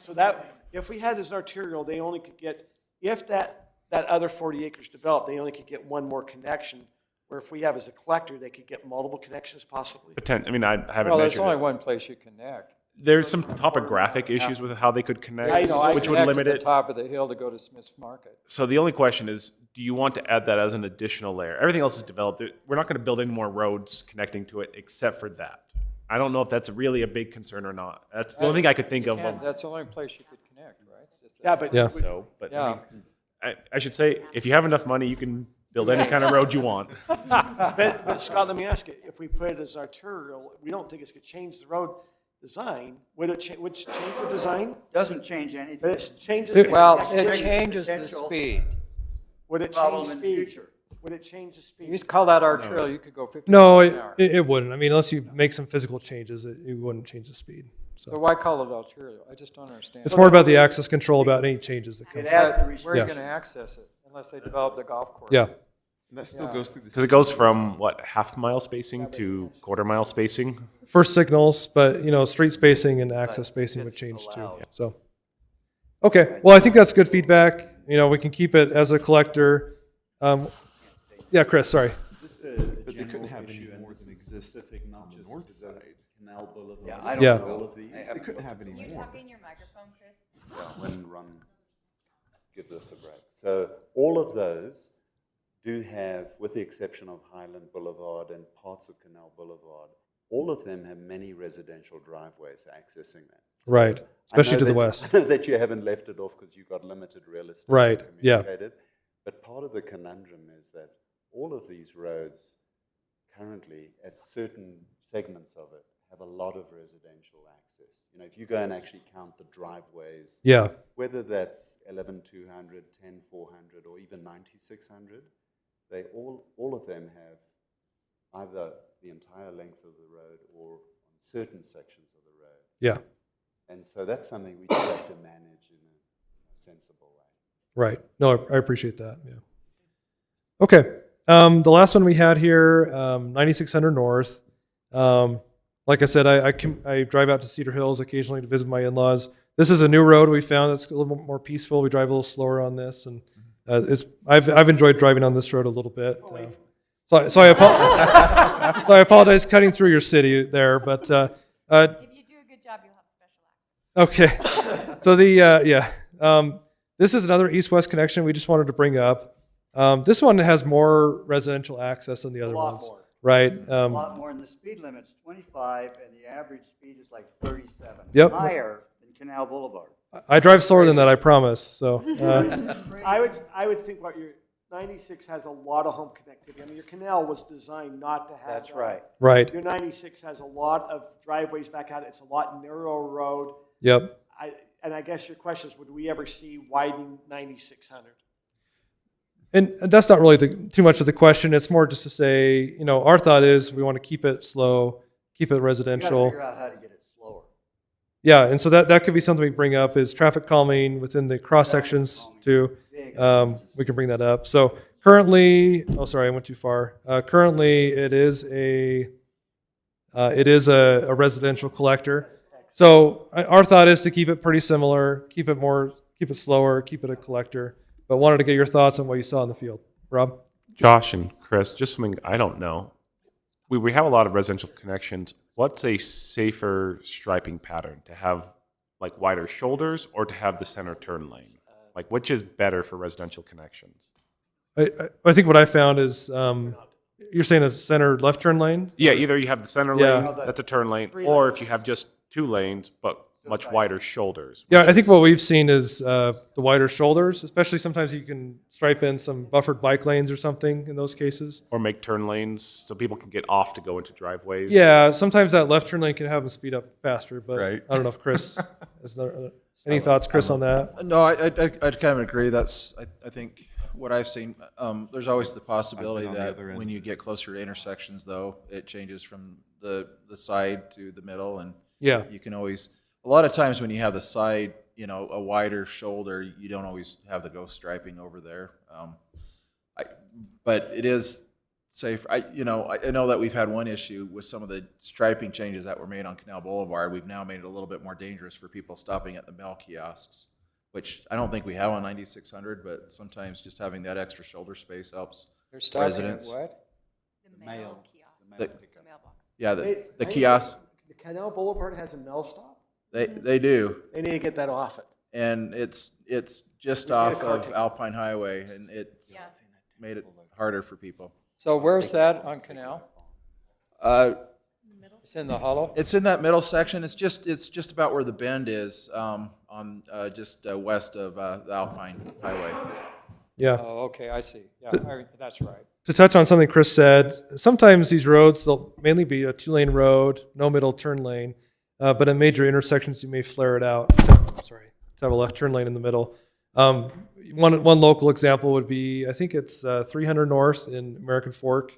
So that, if we had as an arterial, they only could get, if that other 40 acres developed, they only could get one more connection. Where if we have as a collector, they could get multiple connections possibly. I mean, I haven't Well, there's measured only it. one place you connect. There's some topographic issues with how they could connect, I know, which would Connect limit to the it. top of the hill to go to Smith's Market. So the only question is, do you want to add that as an additional layer? Everything else is developed. We're not going to build any more roads connecting to it except for that. I don't know if that's really a big concern or not. That's the only thing I could think You of. can't- That's the only place you could connect, right? It's just Yeah, that- but. Yeah. So, but Yeah. I should say, if you have enough money, you can build any kind of road you want. But Scott, let me ask you, if we put it as arterial, we don't think it's gonna change the road design, would it change the design? Doesn't change anything. But it changes. Well, the it connectivity. changes the potential speed. Would it problem change in the speed? future. Would it change the speed? You just call that arterial, you could go 50 No, miles an hour. it wouldn't. I mean, unless you make some physical changes, it wouldn't change the speed. So So why call it arterial? I just don't understand. it's more about the access control, about any changes that come. It adds the Where are you Yeah. gonna access it unless they develop the golf course? Yeah, And that still goes through the. Because it goes from, what, half-mile spacing to quarter-mile spacing? first signals, but street spacing and access spacing would change too. So, okay. Well, I think that's good feedback. We can keep it as a collector. Yeah, Chris, sorry. But they couldn't have any more than exist on the north side. Canal Boulevard. Yeah, I don't Yeah. know. All of these. They couldn't have any Can you more. talk in your microphone, Chris? When Ron gives us a break. So all of those do have, with the exception of Highland Boulevard and parts of Canal Boulevard, all of them have many residential driveways accessing that. So Right, I especially know to the that- west. I know that you haven't left it off because you've got limited real estate. to Right, yeah. communicate it, But part of the conundrum is that all of these roads currently, at certain segments of it, have a lot of residential access. If you go and actually count the driveways, Yeah. whether that's 11-200, 10-400, or even 9600, they all of them have either the entire length of the road or on certain sections of the road. Yeah. And so that's something we just have to manage in a sensible way. Right. No, I appreciate that. Yeah. Okay. The last one we had here, 9600 North. Like I said, I drive out to Cedar Hills occasionally to visit my in-laws. This is a new road we found that's a little more peaceful. We drive a little slower on this, and I've enjoyed driving on this road a little bit. So I apologize cutting through your city there, but If you do a good job, you'll have special access. okay. So this is another east-west connection we just wanted to bring up. This one has more residential access than the other lot ones, more. right? A lot more, and the speed limit's 25, and the average speed is like 37. Yep. Higher than Canal Boulevard. I drive slower than that, I promise. So I would think 96 has a lot of home connectivity. I mean, your canal was designed not to have. That's that. right. Right. Your 96 has a lot of driveways back out. It's a lot narrow road. Yep. And I guess your question is, would we ever see widening 9600? And that's not really too much of the question. It's more just to say, our thought is we want to keep it slow, keep it You got to residential. figure out how to get it slower. Yeah, and so that could be something we bring up is traffic calming within the cross sections too. We can bring that up. So currently, oh sorry, I went too far. Currently, it is a It is a residential collector. So our thought is to keep it pretty similar, keep it slower, keep it a collector. But wanted to get your thoughts on what you saw in the field. Rob? Josh and Chris, just something I don't know. We have a lot of residential connections. What's a safer striping pattern? To have like wider shoulders or to have the center turn lane? Like which is better for residential connections? I think what I found is you're saying a center left turn lane? Yeah, either you have the center Yeah. lane, that's a turn lane, or if you have just 2 lanes but much wider shoulders. Yeah, I think what we've seen is the wider shoulders, especially sometimes you can stripe in some buffered bike lanes or something in those cases. Or make turn lanes so people can get off to go into driveways. Yeah, sometimes that left turn lane can have them speed up faster, but Right. I don't know if Chris has any thoughts, Chris, on that? No, I'd kind of agree. I think what I've seen, there's always the possibility on the that other end. when you get closer to intersections, though, it changes from the side to the middle, and Yeah. you can always. A lot of times when you have the side, a wider shoulder, you don't always have the ghost striping over there. But it is safe. I know that we've had one issue with some of the striping changes that were made on Canal Boulevard. We've now made it a little bit more dangerous for people stopping at the mail kiosks, which I don't think we have on 9600, but sometimes just having that extra shoulder space helps They're stopping at residents. what? The mail The- pickup. Yeah, Wait, the I- kiosk, The Canal Boulevard has a mail stop? they do. They need to get that off it. And it's just Yeah, off car of ticket. Alpine Highway, and it's made it harder for people. So where's that on Canal? It's in the hollow? It's in that middle section. It's just about where the bend is, on just west of the Alpine Highway. Yeah. Oh, okay, I see. Yeah, that's right. To touch on something Chris said, sometimes these roads, they'll mainly be a 2-lane road, no middle turn lane, but in major intersections, you may flare it out. To have a left turn lane in the middle. One local example would be, I think it's 300 North in American Fork,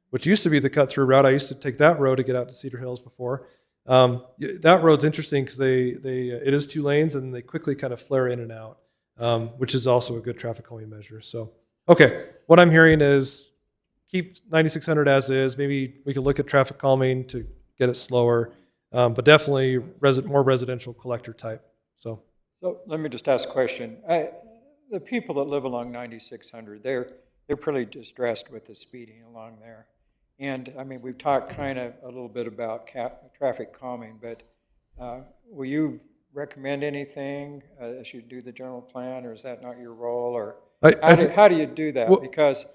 which used to be the cut-through route. I used to take that road to get out to Cedar Hills before. That road's interesting because it is 2 lanes and they quickly kind of flare in and out, which is also a good traffic calming measure. So, okay, what I'm hearing is keep 9600 as is. Maybe we could look at traffic calming to get it slower, but definitely more residential collector type. So let me just ask a question. The people that live along 9600, they're pretty distressed with the speeding along there. And I mean, we've talked kind of a little bit about traffic calming, but will you recommend anything as you do the general plan, or is that not your role? Or how do you do that? Well, because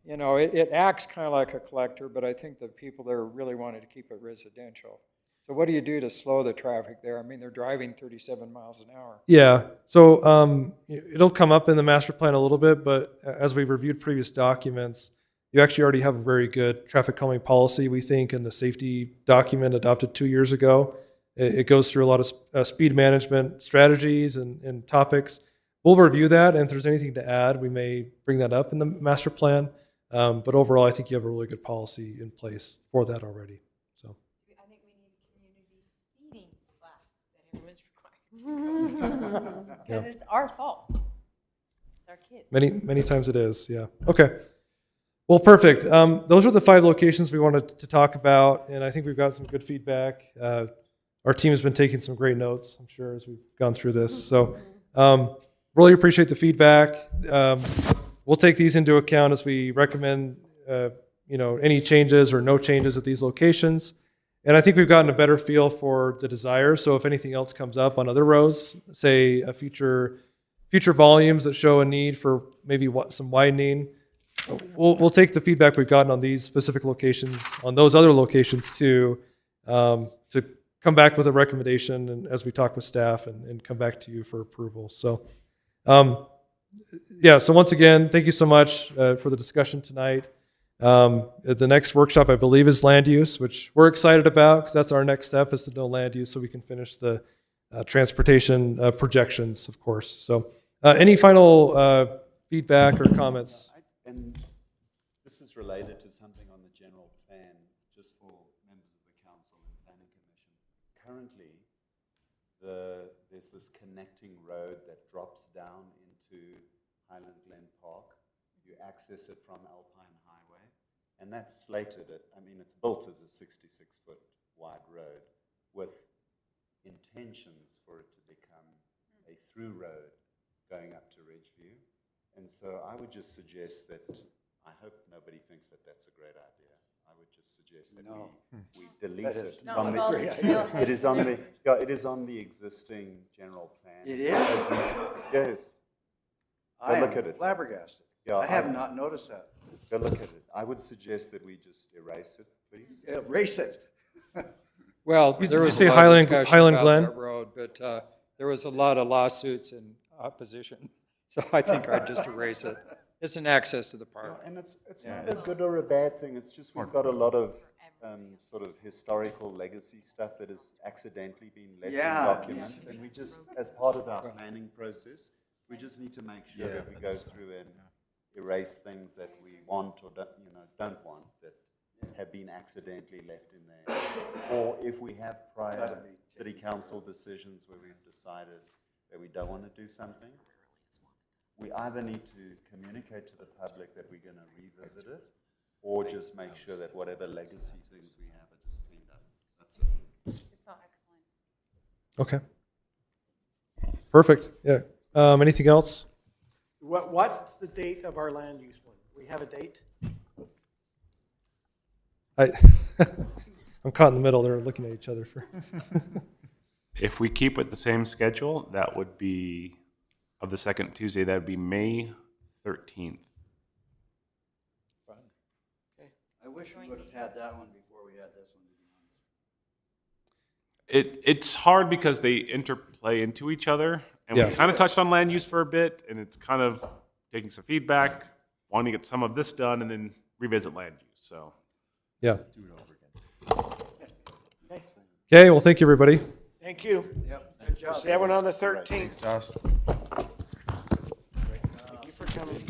it acts kind of like a collector, but I think the people there really wanted to keep it residential. So what do you do to slow the traffic there? I mean, they're driving 37 miles an hour. yeah, so it'll come up in the master plan a little bit, but as we reviewed previous documents, you actually already have a very good traffic calming policy, we think, in the safety document adopted 2 years ago. It goes through a lot of speed management strategies and topics. We'll review that, and if there's anything to add, we may bring that up in the master plan. But overall, I think you have a really good policy in place for that already. So. I think we need a community speeding class that everyone's required to. Because it's our fault. It's our kids. Many times it is, yeah. Okay. Well, perfect. Those are the 5 locations we wanted to talk about, and I think we've got some good feedback. Our team has been taking some great notes, I'm sure, as we've gone through this. So really appreciate the feedback. We'll take these into account as we recommend any changes or no changes at these locations. And I think we've gotten a better feel for the desire. So if anything else comes up on other roads, say a future volumes that show a need for maybe some widening, we'll take the feedback we've gotten on these specific locations, on those other locations too, to come back with a recommendation, and as we talk with staff and come back to you for approval. So, so once again, thank you so much for the discussion tonight. The next workshop, I believe, is land use, which we're excited about because that's our next step, is to know land use so we can finish the transportation projections, of course. So any final feedback or comments? And this is related to something on the general plan, just for members of the council and planning commission. Currently, there's this connecting road that drops down into Highland Glen Park. You access it from Alpine Highway, And that's slated at, I mean, it's built as a 66-foot wide road with intentions for it to become a through road going up to Ridgeview. And so I would just suggest that, I hope nobody thinks that that's a great idea. I would just suggest that we delete That it is Not from with the, all the trailheads it is on and the, everything. yeah, it is on the existing general plan. It is? Yes. I look am at it. flabbergasted. Yeah, I have not noticed that. Go look at it. I would suggest that we just erase it, please. Erase it. Well, You- there you was say a lot of Highland- discussion Highland about Glen? that road, but there was a lot of lawsuits and opposition. So I think I'd just erase it. It's an access to the park. And it's not a good or a bad thing. It's just we've got a lot of sort of historical legacy stuff that has accidentally been left in documents. And we just, as part of our planning process, we just need to make sure that we go through and erase things that we want or don't want that have been accidentally left in there. Or if we have prior city council decisions where we've decided that we don't want to do something, we either need to communicate to the public that we're going to revisit it, or just make sure that whatever legacy things we have are just cleaned up. That's it. It's all excellent. Okay. Perfect, yeah. Anything else? What's the date of our land use one? We have a date? I'm caught in the middle there looking at each other for. If we keep with the same schedule, that would be, of the second Tuesday, that would be May 13th. I wish we would have had that one before we had this one, to be honest. It's hard because they interplay into each other, and Yeah. we kind of touched on land use for a bit, and it's kind of taking some feedback, wanting to get some of this done, and then revisit land use, so. Yeah. Okay. Okay, well, thank you, everybody. Thank you. Yep, good job. See everyone on the All right, 13th. thanks, Josh. Thank you for coming.